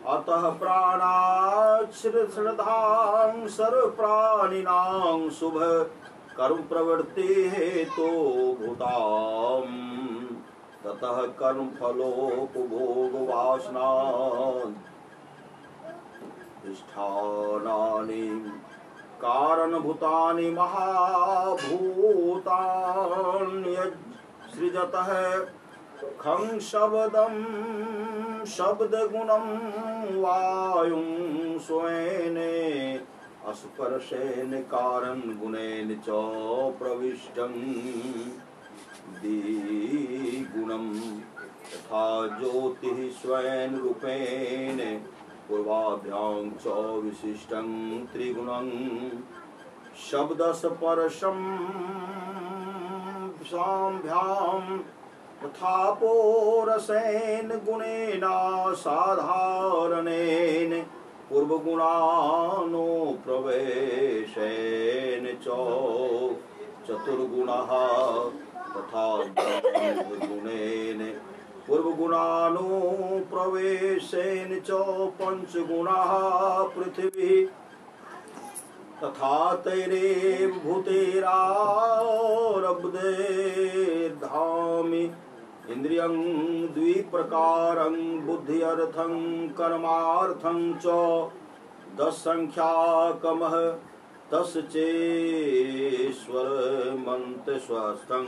अतः प्राणात् श्रद्धां सर्वप्राणिनां शुभ कर्म प्रवृत्ति हेतु भूताम्। ततः कर्म फलोपभोग वासना अधिष्ठानानि कारणभूतानि महाभूतानि सृजतः खं शब्दं शब्दगुणं वायुं स्वेन अस्पर्शेन कारण गुणेन च प्रविष्टं द्विगुणं तथा ज्योतिः स्वयं रूपेण पूर्वाभ्यां च विशिष्टं त्रिगुणं शब्दस्पर्शं साम्भ्यां तथा पोरसेन गुणेन साधारणेन पूर्वगुणानो प्रवेशेन च चतुर्गुणः तथा गुणेन पूर्वगुणानो प्रवेशेन च पंचगुणाः पृथ्वी तथा तैरेव भूतेरारब्धेर्धामि इंद्रियं द्विप्रकारं बुद्ध्यर्थं कर्मार्थं च दशसंख्याकमः तस्चेश्वरमन्त्रस्वस्थं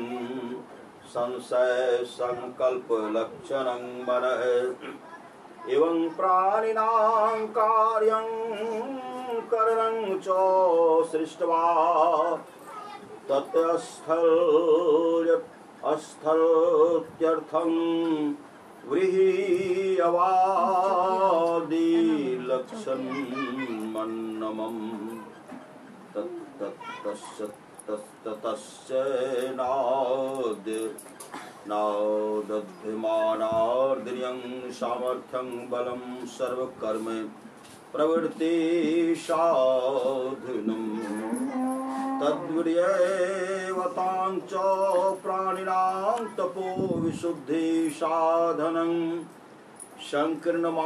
संशय संकल्प लक्षणं मनः एवं प्राणिनां कार्यं करणं च सृष्ट्वा तत्स्थल्यर्थं व्रीह्यवादि लक्षणमन्नमम् तस्य नादध्यमानार्द्रियं सामर्थ्यं बलं सर्वकर्म प्रवृत्ति साधनम् तद्वीर्यवतां च प्राणिनां तपो विशुद्धि साधनं संकीर्णमानानामः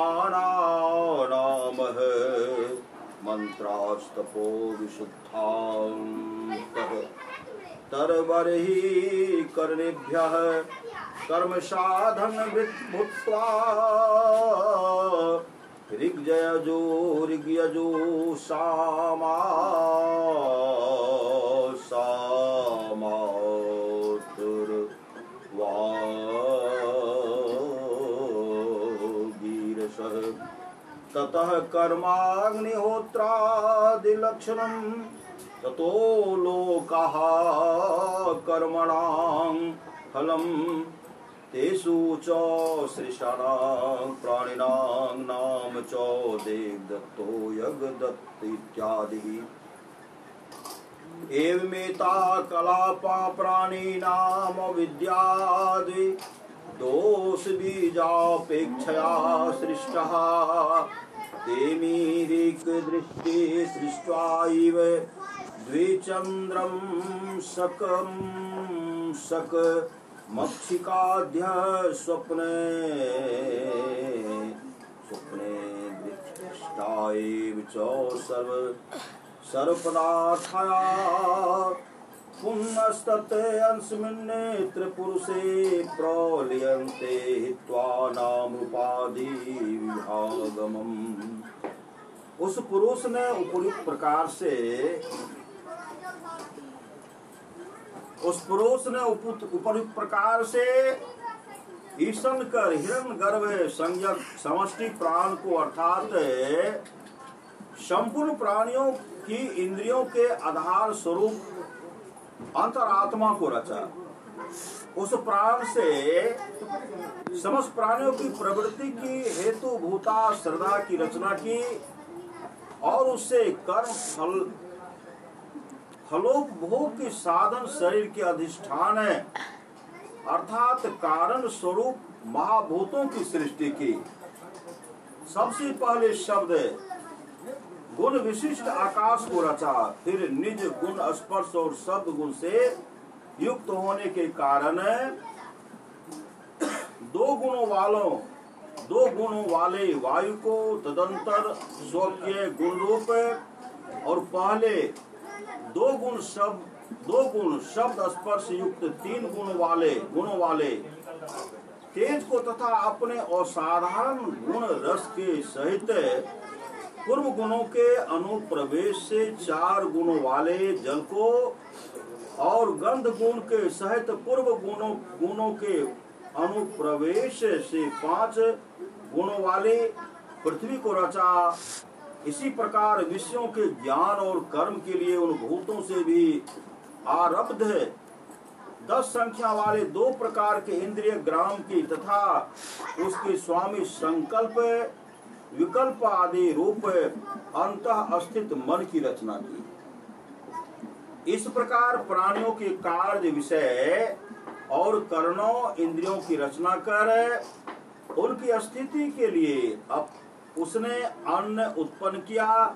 मंत्रास्तपो विशुद्धान्तः तरबर्हि कर्णेभ्यः कर्म साधन भूत्वा ऋग्यजो सामा सामातुर्वागीरसः ततः कर्माग्निहोत्रादिलक्षणं ततो लोकाः कर्मणां फलं तेषु च श्रेष्ठानां प्राणिनां नाम च देवदत्तो यज्ञदत्त इत्यादि। एवमेता कलापा प्राणिनां विद्यादि दोष बीजापेक्षया सृष्टः तेमीरिक दृष्टि सृष्ट्वा इव द्विचन्द्रं सकं सक मक्षिकाद्य स्वप्ने दृष्टा एव च सर्वपदार्थाः पुनस्तते अंशमिन् नेत्र पुरुषे प्रलीयन्ते हित्वा नाम उपाधि विभागमम्। उस पुरुष ने उपयुक्त प्रकार से ईशन कर हिरण गर्भ संज्ञक समष्टि प्राण को अर्थात संपूर्ण प्राणियों की इंद्रियों के आधार स्वरूप अंतरात्मा को रचा। उस प्राण से समस्त प्राणियों की प्रवृत्ति की हेतु भूता श्रद्धा की रचना की और उससे कर्म फलोपभोग के साधन शरीर के अधिष्ठान है अर्थात कारण स्वरूप महाभूतों की सृष्टि की। सबसे पहले शब्द गुण विशिष्ट आकाश को रचा, फिर निज गुण स्पर्श और शब्द गुण से युक्त होने के कारण दो गुणों वाले वायु को तदंतर स्वकीय गुण रूप और पहले दो गुण शब्द स्पर्श युक्त तीन गुणों वाले तेज को तथा अपने असाधारण गुण रस के सहित पूर्व गुणों के अनुप्रवेश से चार गुणों वाले जल को और गंध गुण के सहित पूर्व गुणों के अनुप्रवेश से पांच गुणों वाले पृथ्वी को रचा। इसी प्रकार विषयों के ज्ञान और कर्म के लिए उन भूतों से भी आरब्ध है 10 संख्या वाले 2 प्रकार के इंद्रिय ग्राम की तथा उसके स्वामी संकल्प विकल्प आदि रूप अंतः स्थित मन की रचना की। इस प्रकार प्राणियों के कार्य विषय और कर्णों इंद्रियों की रचना कर उनकी स्थिति के लिए अब उसने अन्न उत्पन्न किया,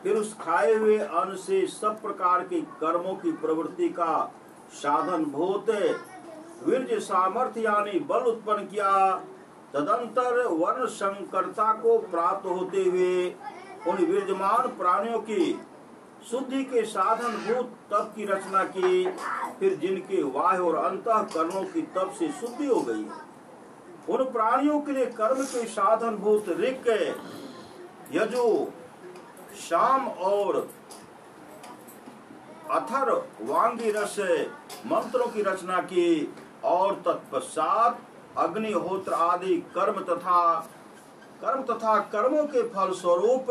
फिर उस खाए हुए अन्न से सब प्रकार के कर्मों की प्रवृत्ति का साधन भूत वीर्य सामर्थ्य यानी बल उत्पन्न किया। तदंतर वर्ण संकरता को प्राप्त होते हुए उन विद्यमान प्राणियों की शुद्धि के साधन भूत तप की रचना की, फिर जिनके बाह्य और अंतः कर्मों की तप से शुद्धि हो गई उन प्राणियों के लिए कर्म के साधन भूत ऋक यजु शाम और अथर वांगिरस मंत्रों की रचना की और तत्पश्चात अग्निहोत्र आदि कर्म तथा कर्मों के फल स्वरूप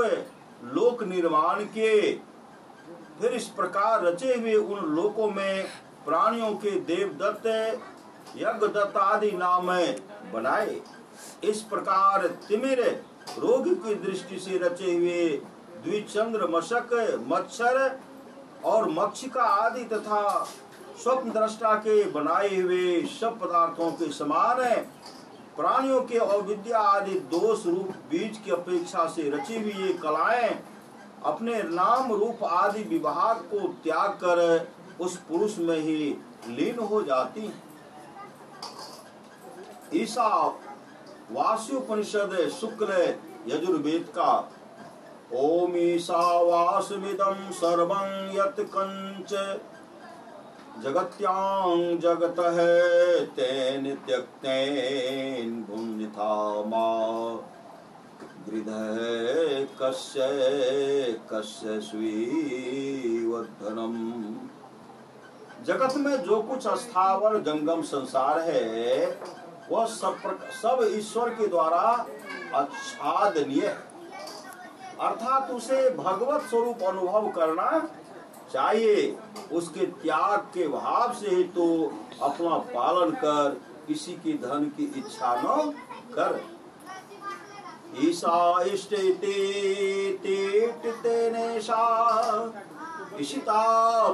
लोक निर्माण किए। फिर इस प्रकार रचे हुए उन लोकों में प्राणियों के देवदत्त यज्ञदत्त आदि नाम बनाए। इस प्रकार तिमिर रोग की दृष्टि से रचे हुए द्विचंद्र मशक मच्छर और मक्षिका आदि तथा स्वप्न दृष्टा के बनाए हुए सब पदार्थों के समान है। प्राणियों के अविद्या आदि दोष रूप बीज की अपेक्षा से रची हुई ये कलाएं अपने नाम रूप आदि विभाग को त्याग कर उस पुरुष में ही लीन हो जाती। ईसा वास्योपनिषद शुक्ल यजुर्वेद का ओम ईशावास्मिदं सर्वं यत् कंच जगत्यां जगतः तेन त्यक्तेन भुञ्जिता मा गृधः कस्य कस्य स्वीवद्धनम्। जगत में जो कुछ स्थावर जंगम संसार है वह सब ईश्वर के द्वारा आच्छादनीय है, अर्थात उसे भगवत स्वरूप अनुभव करना चाहिए। उसके त्याग के भाव से ही तो अपना पालन कर किसी की धन की इच्छा न कर। ईशा इष्टेनेशा ईशिता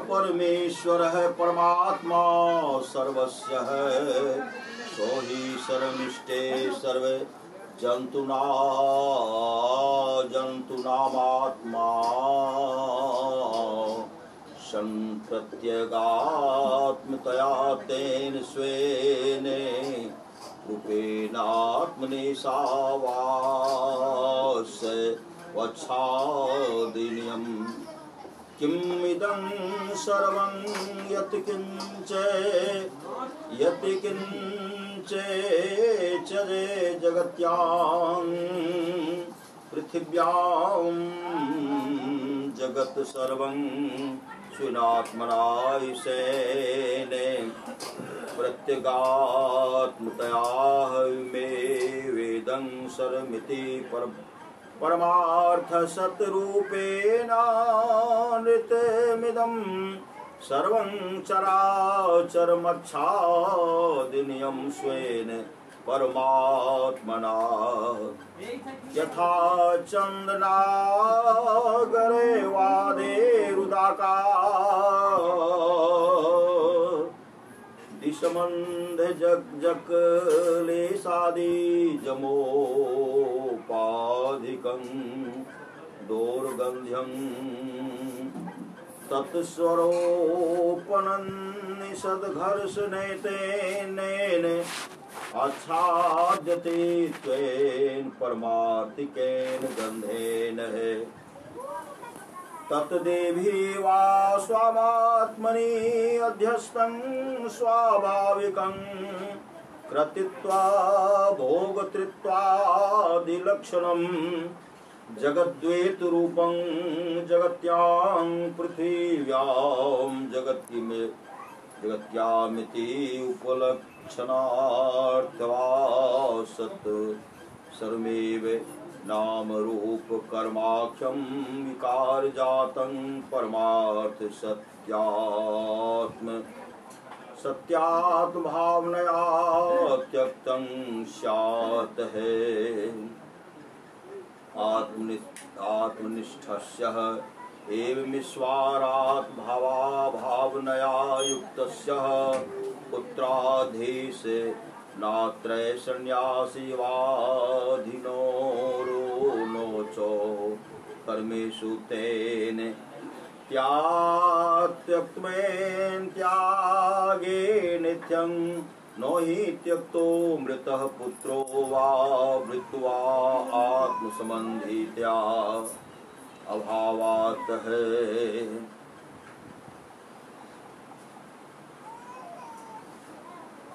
परमेश्वर है परमात्मा सर्वस्य है सो ही सर्वमिष्टे सर्व जंतुनामात्मा संप्रत्यगात्मतया तेन स्वेन रूपेणात्मनि सावास वच्छादिन्यम्। किमिदं सर्वं यत् किञ्च चरे जगत्यां पृथिव्यां जगत् सर्वं स्विनात्मना ईशेने प्रत्यगात्मतया मे वेदं सर्वमिति परमार्थ सत्रूपेण नृतमिदं सर्वं चराचरमच्छादिन्यं स्वेन परमात्मना यथा चन्दनागरे वादेरुदाका दिशमन्ध जगलेशादि जमोपाधिकं दोर्गन्ध्यं तत्स्वरोपनन्निषद्घर्षणेतेन आच्छाद्यते त्वेन परमार्थिकेन गन्धेन तत्देवी वा स्वामात्मनि अध्यस्तं स्वाभाविकं कृतित्वा भोगतृत्वादिलक्षणं जगद्वेत रूपं जगत्यां पृथिव्यां जगत्यामिति उपलक्षणार्थवा सत् सर्वमेव नाम रूप कर्माख्यं विकार जातं परमार्थ सत्यात्म भावनया त्यक्तं स्यात् है। आत्मनिष्ठस्य एवमीश्वरात् भावनया युक्तस्य पुत्राधीश नात्रय सन्यासी वाधिनो नोचो कर्मेषु तेन त्यागे नित्यं नो हि त्यक्तो मृतः पुत्रो वा मृत्वा आत्मसंबंधित्या अभावात् है।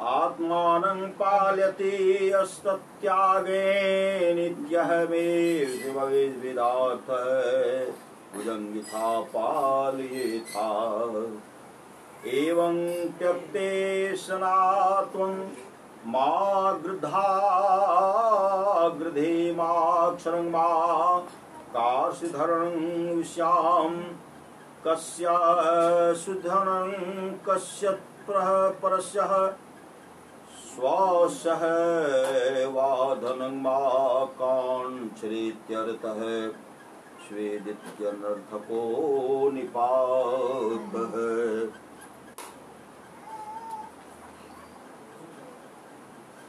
आत्मानं पालयति यस्तत्यागे नित्यः मे विदार्थः भुजंगिथा पालयेथा एवं त्यक्ते सनात्वं मा गृधे माक्षरं मा काशीधरणं विश्यां कस्य सुधनं कस्य परस्यः स्वस्य वाधनं मा कांक्षरेत्यर्थः स्वेदित्यनर्थको निपातः।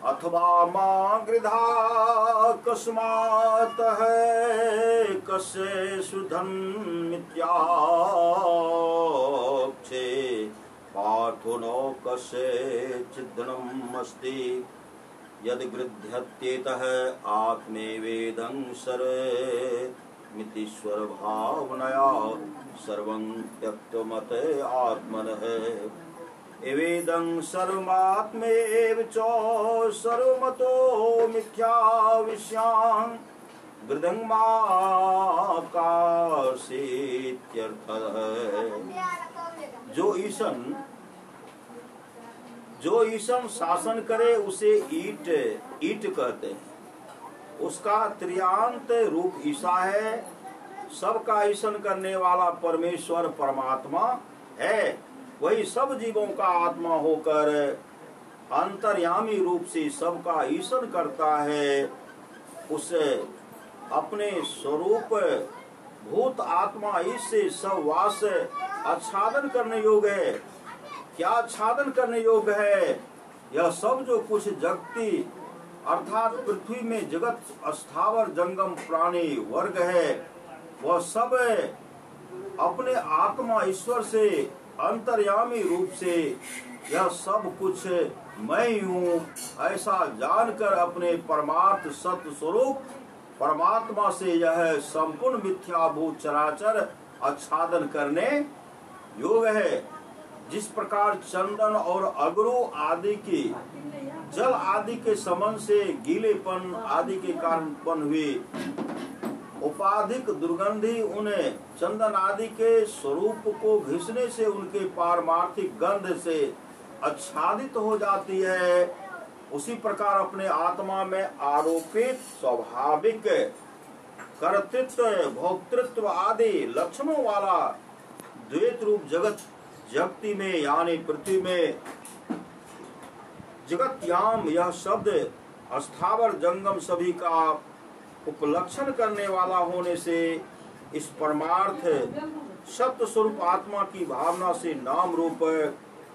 अथवा मां गृधा कस्मात् है कस्य सुधन मिथ्याक्षे पार्थो नो कस्य चिद्धनम् अस्ति यद गृध्यत्येतः आत्मेवेदं सर्वमितीश्वर भावनया सर्वं त्यक्तमत आत्मनः एवेदं सर्वमात्मेव च सर्वमतो मिथ्या विषयान् वृद्धंमाकाशेत्यर्थः। जो ईशन शासन करे उसे ईट कहते हैं। उसका त्रियांत रूप ईशा है। सबका ईशन करने वाला परमेश्वर परमात्मा है। वही सब जीवों का आत्मा होकर अंतर्यामी रूप से सबका ईशन करता है। उसे अपने स्वरूप भूत आत्मा इससे सब वास आच्छादन करने योग्य है। क्या आच्छादन करने योग्य है? यह सब जो कुछ जगती अर्थात पृथ्वी में जगत स्थावर जंगम प्राणी वर्ग है, वह सब अपने आत्मा ईश्वर से अंतर्यामी रूप से यह सब कुछ मैं ही हूँ ऐसा जानकर अपने परमार्थ सत्य स्वरूप परमात्मा से यह संपूर्ण मिथ्याभूत चराचर आच्छादन करने योग्य है। जिस प्रकार चंदन और अगरू आदि की जल आदि के संबंध से गीलेपन आदि के कारण उत्पन्न हुई उपाधिक दुर्गंधि उन्हें चंदन आदि के स्वरूप को घिसने से उनके पारमार्थिक गंध से आच्छादित हो जाती है, उसी प्रकार अपने आत्मा में आरोपित स्वाभाविक कर्तृत्व भोक्तृत्व आदि लक्षणों वाला द्वैत रूप जगती में यानी पृथ्वी में जगत्याम यह शब्द अस्थावर जंगम सभी का उपलक्षण करने वाला होने से इस परमार्थ सत्य स्वरूप आत्मा की भावना से नाम रूप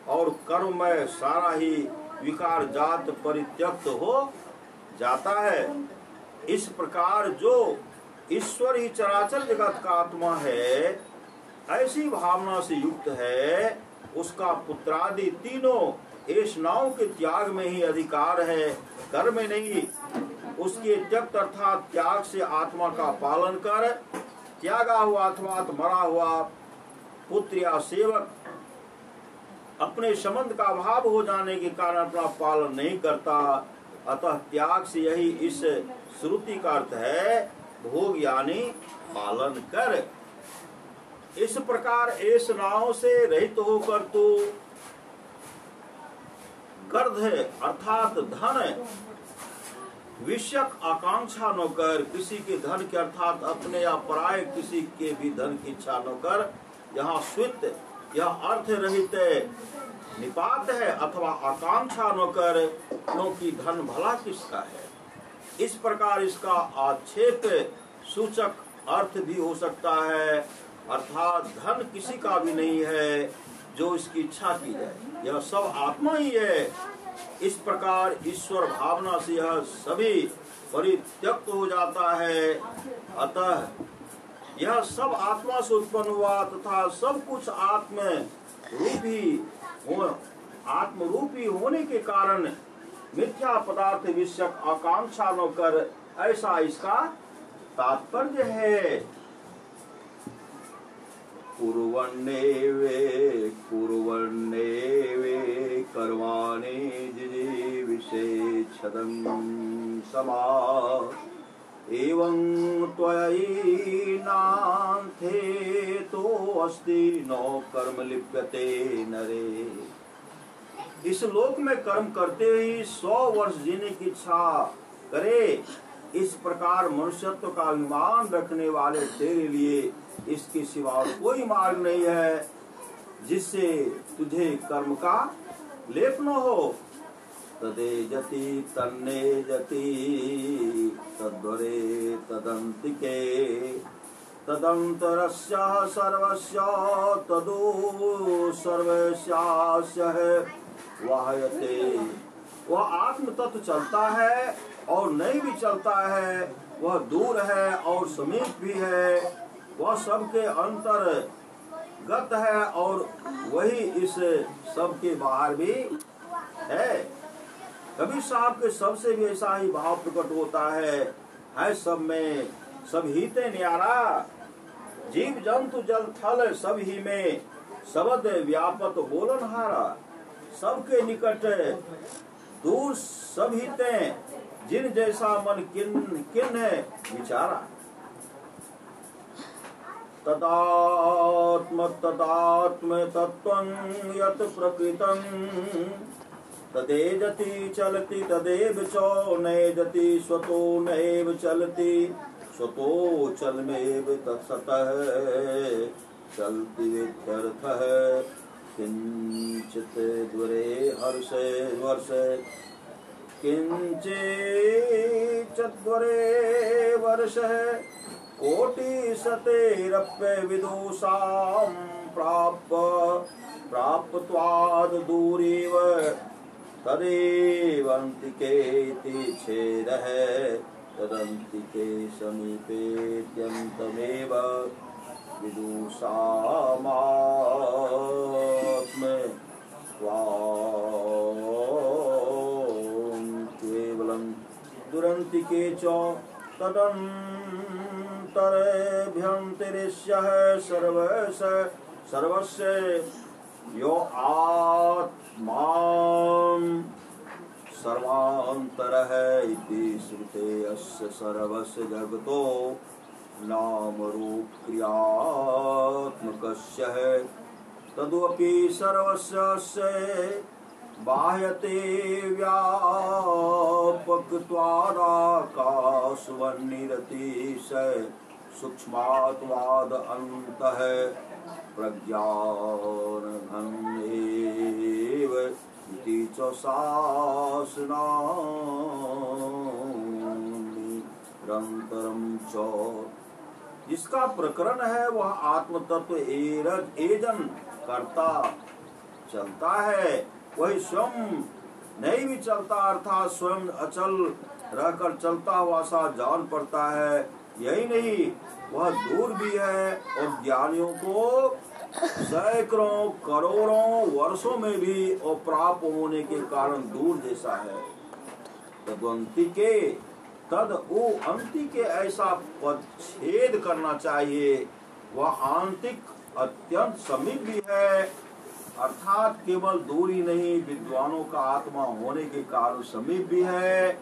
और कर्म में सारा ही विकार जात परित्यक्त हो जाता है। इस प्रकार जो ईश्वर ही चराचर जगत का आत्मा है ऐसी भावना से युक्त है, उसका पुत्रादि तीनों ऐष्णाओं के त्याग में ही अधिकार है, कर्म में नहीं। उसके त्यक्त अर्थात त्याग से आत्मा का पालन कर त्यागा हुआ अथवा मरा हुआ पुत्र या सेवक अपने संबंध का अभाव हो जाने के कारण अपना पालन नहीं करता। अतः त्याग से यही इस श्रुति का अर्थ है, भोग यानी पालन कर। इस प्रकार ऐष्णाओं से रहित होकर तू गर्ध अर्थात धन विषयक आकांक्षा न कर, किसी के धन के अर्थात अपने या पराये किसी के भी धन की इच्छा न कर। यहाँ स्वित यह अर्थ रहित निपात है अथवा आकांक्षा न कर, क्योंकि धन भला किसका है। इस प्रकार इसका आक्षेप सूचक अर्थ भी हो सकता है, अर्थात धन किसी का भी नहीं है जो इसकी इच्छा की जाए, यह सब आत्मा ही है। इस प्रकार ईश्वर भावना से यह सभी परित्यक्त हो जाता है। अतः यह सब आत्मा से उत्पन्न हुआ तथा सब कुछ आत्मरूपी होने के कारण मिथ्या पदार्थ विषयक आकांक्षा न कर, ऐसा इसका तात्पर्य है। कुर्वन्नेवे कर्माणि जिजीविषेच्छदं समा एवं त्वयि नान्थे तो अस्ति नो कर्म लिप्यते नरे। इस लोक में कर्म करते ही 100 वर्ष जीने की इच्छा करे, इस प्रकार मनुष्यत्व का अभिमान रखने वाले तेरे लिए इसके सिवा कोई मार्ग नहीं है जिससे तुझे कर्म का लेप न हो। तदे जति तन्ने जति तद्वरे तदंतिके तदंतरस्य सर्वस्य तदो सर्वस्यास्य वाहयते। वह आत्म तत्व चलता है और नहीं भी चलता है, वह दूर है और समीप भी है, वह सबके अंतर्गत है और वही इस सबके बाहर भी है। कबीर साहब के सबसे भी ऐसा ही भाव प्रकट होता है सब में सब ही ते न्यारा, जीव जंतु जल थल सब ही में शब्द व्यापक बोलन हारा। सबके निकट दूर सब हिते, जिन जैसा मन किन है विचारा। तदात्म तत्त्वं यत् प्रकृतं तदेजति चलति तदेव च नैजति स्वतो नैव चलति स्वतो चलमेव तत्सतः चलति वित्यर्थः। किंचित द्वरे हर्षे वर्षे किंचित द्वरे वर्षः कोटि सतेरप्य विदुषां प्राप्त्वाद दूरीव तदेवन्तिकेति छेदः तदन्तिके समीपेत्यन्तमेव विदुषामात्म केवलं दुरन्तिके च तदन्तरेभ्यन्तरिष्यः सर्वस्य यो आत्मा सर्वान्तरः इति श्रुते अस्य सर्वस्य जगतो नाम रूप क्रियात्मकस्य तदुपि सर्वस्य बाह्यते व्यापकत्वादाकाशवन्निरतिशय सूक्ष्मात्वाद अन्तः प्रज्ञानघनैव इति च शासनानिरन्तरं च। जिसका प्रकरण है वह आत्म तत्व एजन करता चलता है, वही स्वयं नहीं भी चलता, अर्थात स्वयं अचल रहकर चलता हुआ सा जान पड़ता है। यही नहीं, वह दूर भी है और ज्ञानियों को सैकड़ों करोड़ों वर्षों में भी अप्राप्त होने के कारण दूर जैसा है। तदंति के अंति के ऐसा पदछेद करना चाहिए। वह आंतिक अत्यंत समीप भी है, अर्थात केवल दूरी नहीं, विद्वानों का आत्मा होने के कारण समीप भी है।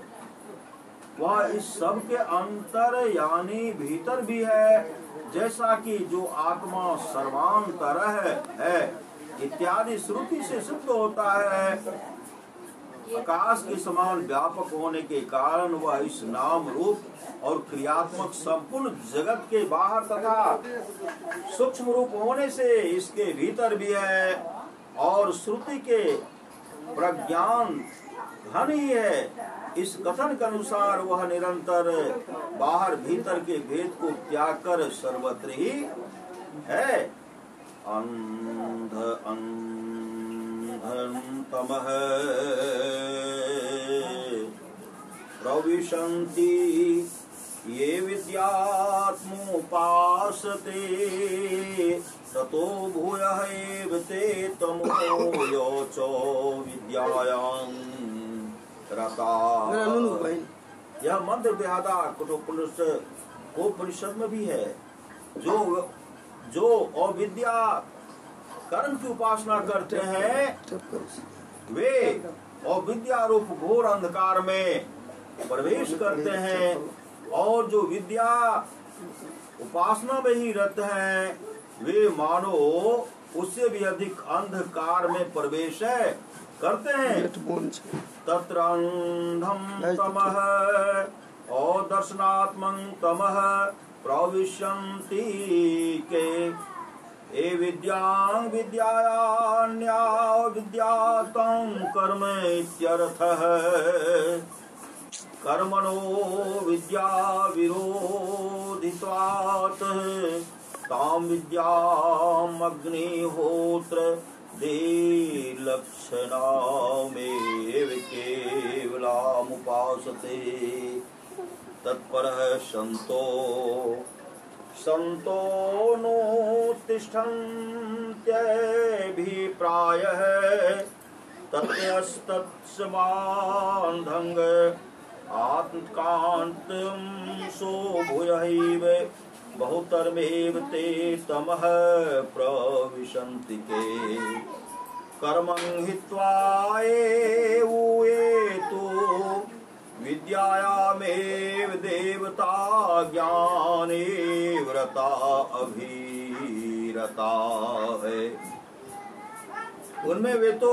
वह इस सब के अंतर यानी भीतर भी है, जैसा कि जो आत्मा सर्वांतरः है इत्यादि श्रुति से सिद्ध होता है। आकाश के समान व्यापक होने के कारण वह इस नाम रूप और क्रियात्मक संपूर्ण जगत के बाहर तथा सूक्ष्म रूप होने से इसके भीतर भी है, और श्रुति के प्रज्ञान घन ही है। इस कथन के अनुसार वह निरंतर बाहर भीतर के भेद को त्याग कर सर्वत्र ही है। अंधतमः प्रविशन्ति ये विद्यात्मोपासते ततो भूयः एव ते तमो योचो विद्यायां रता। यह मंत्र बेहदा कठोपनिषद में भी है। जो अविद्या कर्म की उपासना करते हैं वे अविद्या रूप घोर अंधकार में प्रवेश करते हैं, और जो विद्या उपासना में ही रत हैं वे मानो उससे भी अधिक अंधकार में प्रवेश करते हैं। तत्र अंधं तमः और दर्शनात्मं तमः प्रविशन्ति के ए विद्यां विद्यायान्या विद्यातं कर्म इत्यर्थः। कर्मणो विद्या विरोधित्वात् तां विद्याम् अग्निहोत्र लक्षणामेव केवलामुपासते। तत्परः संतो नोत्तिष्ठन्त्यभिप्रायः तत्स्तत्समान्धङ्ग आत्मकान्तं सो भूयैव बहुतरमेव ते तमः प्रविशन्ति के। कर्मं हित्वा एवुएतु विद्यायामेव देवता ज्ञाने व्रता अभिरता है। उनमें वे तो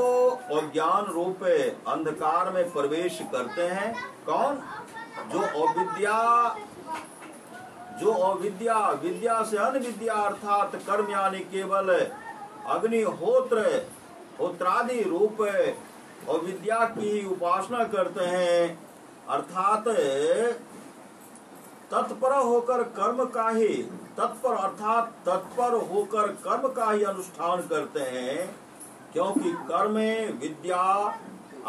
अज्ञान रूप अंधकार में प्रवेश करते हैं। कौन? जो अविद्या विद्या से अनविद्या अर्थात कर्म यानी केवल अग्निहोत्र होत्रादि रूप अविद्या की उपासना करते हैं, अर्थात तत्पर होकर कर्म का ही तत्पर होकर कर्म का ही अनुष्ठान करते हैं, क्योंकि कर्म विद्या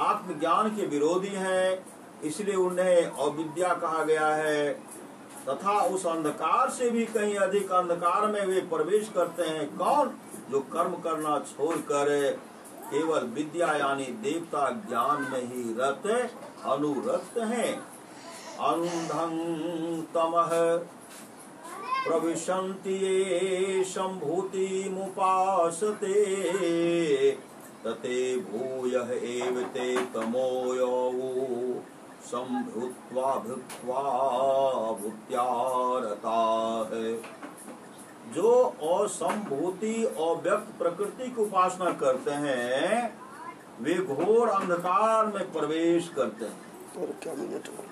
आत्मज्ञान के विरोधी है, इसलिए उन्हें अविद्या कहा गया है। तथा उस अंधकार से भी कहीं अधिक अंधकार में वे प्रवेश करते हैं। कौन? जो कर्म करना छोड़कर केवल विद्या यानी देवता ज्ञान में ही अनुरक्त हैं। अंधं तमः प्रविशन्ति ये सम्भूतिमुपासते तते भूयः एव ते तमोयो संभूत्वा भुक्त्वा भूत्यारता है। जो असंभूति अव्यक्त प्रकृति की उपासना करते हैं वे घोर अंधकार में प्रवेश करते हैं,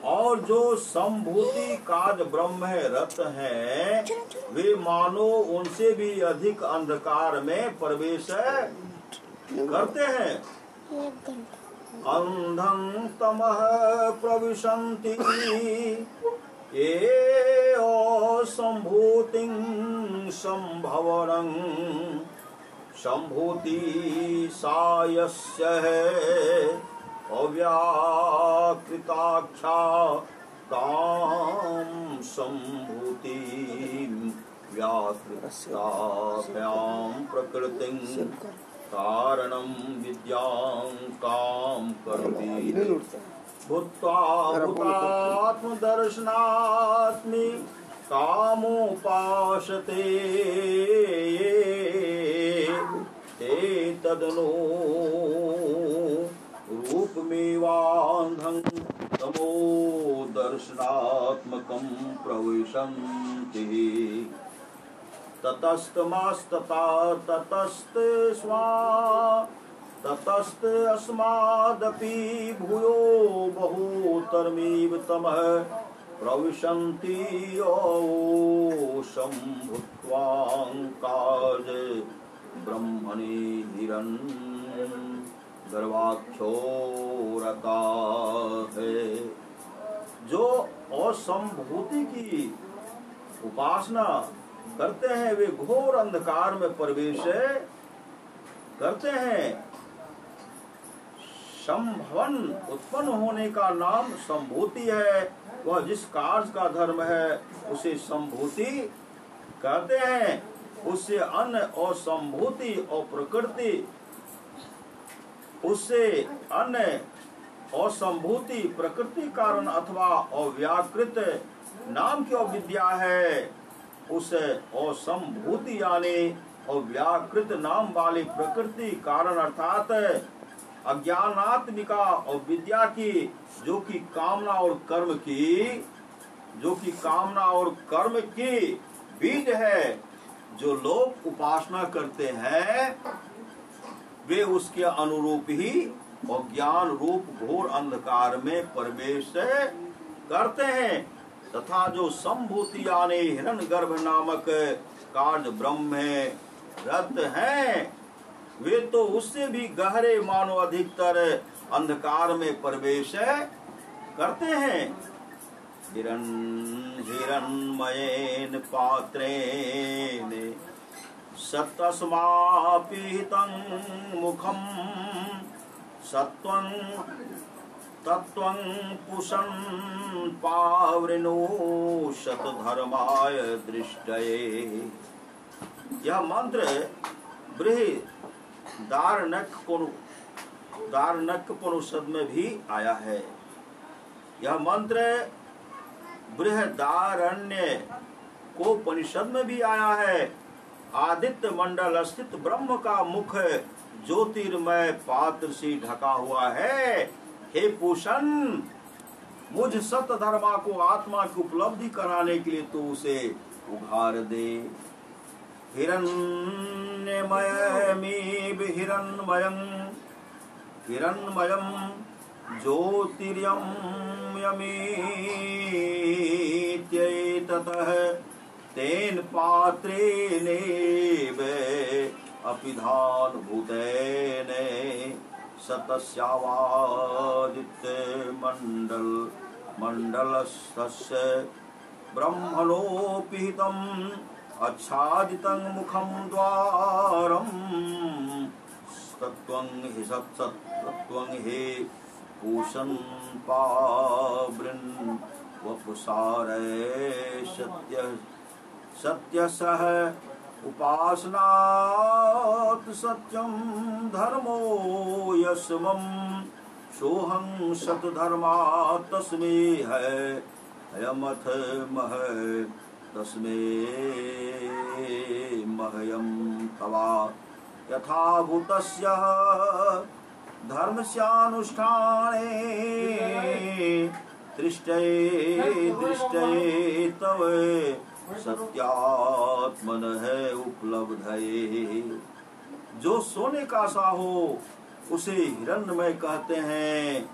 और जो संभूति काज ब्रह्म है रत है वे मानो उनसे भी अधिक अंधकार में प्रवेश करते हैं। अंधं तमः प्रविशन्ति ये असंभूतिं संभवनं संभूति सायस्य है अव्याकृताख्या तां संभूति व्याकृताभ्यां प्रकृतिं कारणं विद्यां कां करोति भूत्वा भूतात्मदर्शनात्मि कामोपासते ते तदनु रूपमेवान्धं तमो दर्शनात्मकं प्रविशन्ति ततस्तमास्तता ततस्त अस्मादपि भूयो बहुतरमिव तमः प्रविशन्ति संभूत्वांकाज ब्रह्मणि गर्वाक्षोरता है। जो असंभूति की उपासना करते हैं वे घोर अंधकार में प्रवेश करते हैं। संभवन उत्पन्न होने का नाम संभूति है, वह जिस कार्य का धर्म है उसे संभूति कहते हैं। उससे अन्य और संभूति और प्रकृति, उससे अन्य और संभूति प्रकृति कारण अथवा अव्याकृत नाम की अविद्या है। उस असंभूति यानी अव्याकृत नाम वाली प्रकृति कारण अर्थात अज्ञानात्मिका और विद्या की जो कि कामना और कर्म की बीज है, जो लोग उपासना करते हैं वे उसके अनुरूप ही अज्ञान रूप घोर अंधकार में प्रवेश करते हैं। तथा जो संभूति यानी हिरण्यगर्भ नामक कार्य ब्रह्म में रत हैं वे तो उससे भी गहरे मानो अधिकतर अंधकार में प्रवेश करते हैं। हिरण्मयेन पात्रेण सत्तस्मापीहितं मुखं सत्वं तत्वं पुषन् पावृणो शतधर्माय दृष्टये। यह मंत्र बृहदारण्यकोपनिषद में भी आया है। यह मंत्र बृहदारण्यकोपनिषद में भी आया है। आदित्य मंडल स्थित ब्रह्म का मुख ज्योतिर्मय पात्र से ढका हुआ है। हे पूषण, मुझ सत धर्मा को आत्मा की उपलब्धि कराने के लिए तो उसे उघार दे। हिरण्यमयमेव हिरण्मयं हिरण्मयं ज्योतिर्यमयमेत्येततः तेन पात्रेणेव अपिधान भूतेन सतस्यावादित्यमण्डल मण्डलस्थस्य ब्रह्मणोपिहितम् आच्छादितं मुखं द्वारं तत्त्वं हि सत्सत्त्वं हि पूषन् पावृन् वपुसारे सत्यसः उपासनात् सत्यं धर्मो यस्मं सोहं सतधर्मा तस्मै है अयमथ मह तस्मै मह्यं तवा यथा भूतस्य धर्मस्यानुष्ठाने दृष्टे तव सत्यात्मनः उपलब्धये। जो सोने का सा हो उसे हिरण्मय कहते हैं,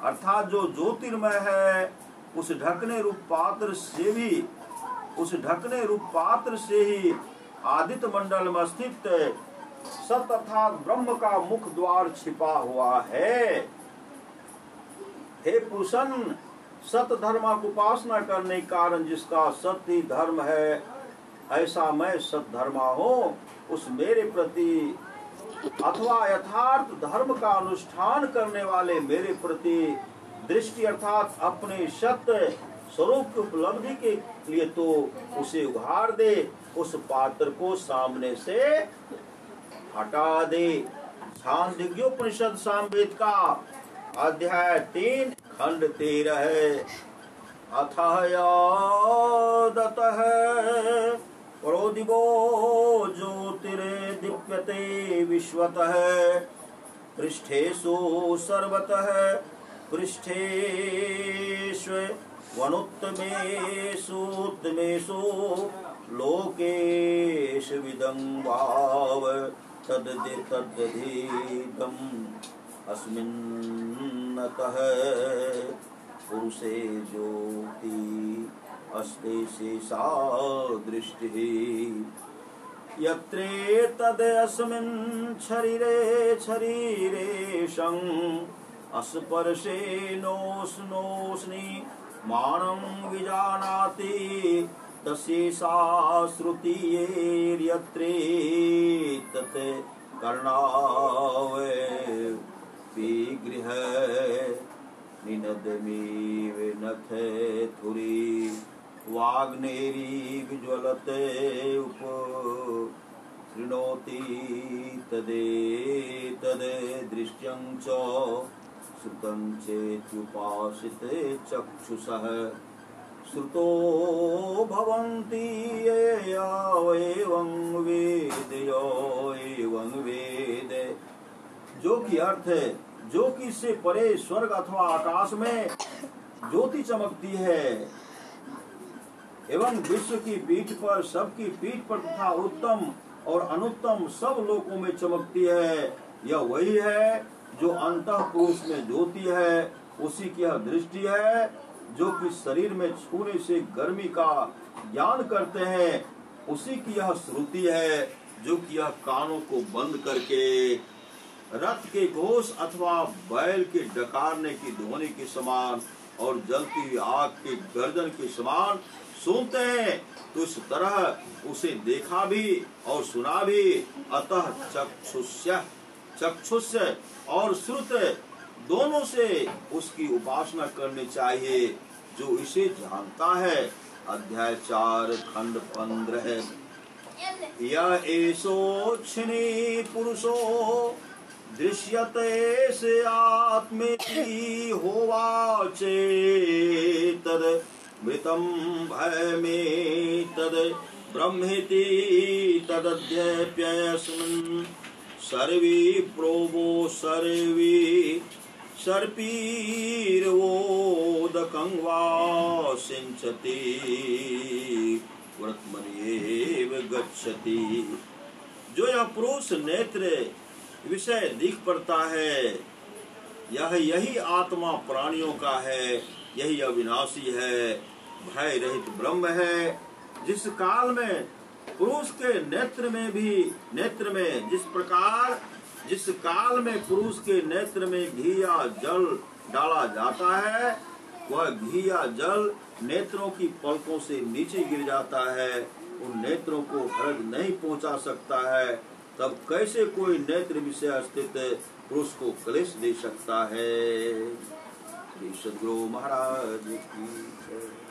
अर्थात जो ज्योतिर्मय है उस ढकने रूप पात्र से ही आदित्य मंडल में स्थित सत अर्थात ब्रह्म का मुख द्वार छिपा हुआ है। हे पुरुषन, सत धर्मा को उपासना करने के कारण जिसका सत्य धर्म है, ऐसा मैं सत धर्मा हूँ, उस मेरे प्रति अथवा यथार्थ धर्म का अनुष्ठान करने वाले मेरे प्रति दृष्टि अर्थात अपने सत्य स्वरूप की उपलब्धि के लिए तो उसे उघाड़ दे, उस पात्र को सामने से हटा दे। छांदोग्योपनिषद सामवेद का अध्याय 3 खंड 13 अथः यादतः प्रोदिवो ज्योतिर्दीप्यते विश्वतः पृष्ठेषु सर्वतः पृष्ठेषु वनुत्तमेषु लोकेषु विदं भाव तद्धितम् अस्मिन्नतः पुरुषे ज्योति अस्ते शेषा दृष्टिः यत्रेतदस्मिन् शरीरेशं अस्पर्शेनोष्णोष्णि मानं विजानाति तस्यैषा श्रुतिर्यत्रेतत् कर्णावैर्विगृह निनदमिव नथे थुरी वाग्नेरी विज्वलते उपसृणोति तदेतद् दृश्यं च श्रुतं चेत्युपासिते चक्षुषः श्रुतो भवन्ति एवं वेद। जो कि अर्थ है, जो कि इससे परे स्वर्ग अथवा आकाश में ज्योति चमकती है एवं विश्व की पीठ पर सबकी पीठ पर तथा उत्तम और अनुत्तम सब लोकों में चमकती है, यह वही है जो अंतः पुरुष में ज्योति है, उसी की यह दृष्टि है। जो कि शरीर में छूने से गर्मी का ज्ञान करते हैं, उसी की यह श्रुति है। जो कि यह कानों को बंद करके रथ के घोष अथवा बैल के डकारने की ध्वनि के समान और जलती हुई आग के गर्जन के समान सुनते हैं, तो इस तरह उसे देखा भी और सुना भी। अतः चक्षुष्य और श्रुत दोनों से उसकी उपासना करनी चाहिए जो इसे जानता है। अध्याय 4 खंड 15 यह एषोक्षिणी पुरुषो दृश्यते से आत्मेति होवाचेतद् मृतं भयमेतद् ब्रह्मेति तदध्यप्यस्मिन् सर्वे प्रोभो सर्वे सर्पीर्वोदकं वा सिञ्चति व्रतमन्येव गच्छति। जो यह पुरुष नेत्र विषय दिख पड़ता है, यही आत्मा प्राणियों का है, यही अविनाशी है, भय रहित ब्रह्म है। जिस काल में पुरुष के नेत्र में जिस काल में पुरुष के नेत्र में घी या जल डाला जाता है, वह घी या जल नेत्रों की पलकों से नीचे गिर जाता है, उन नेत्रों को हर्ज नहीं पहुंचा सकता है। तब कैसे कोई नेत्र विषय स्थित पुरुष को क्लेश दे सकता है। श्री सद्गुरु महाराज की जय।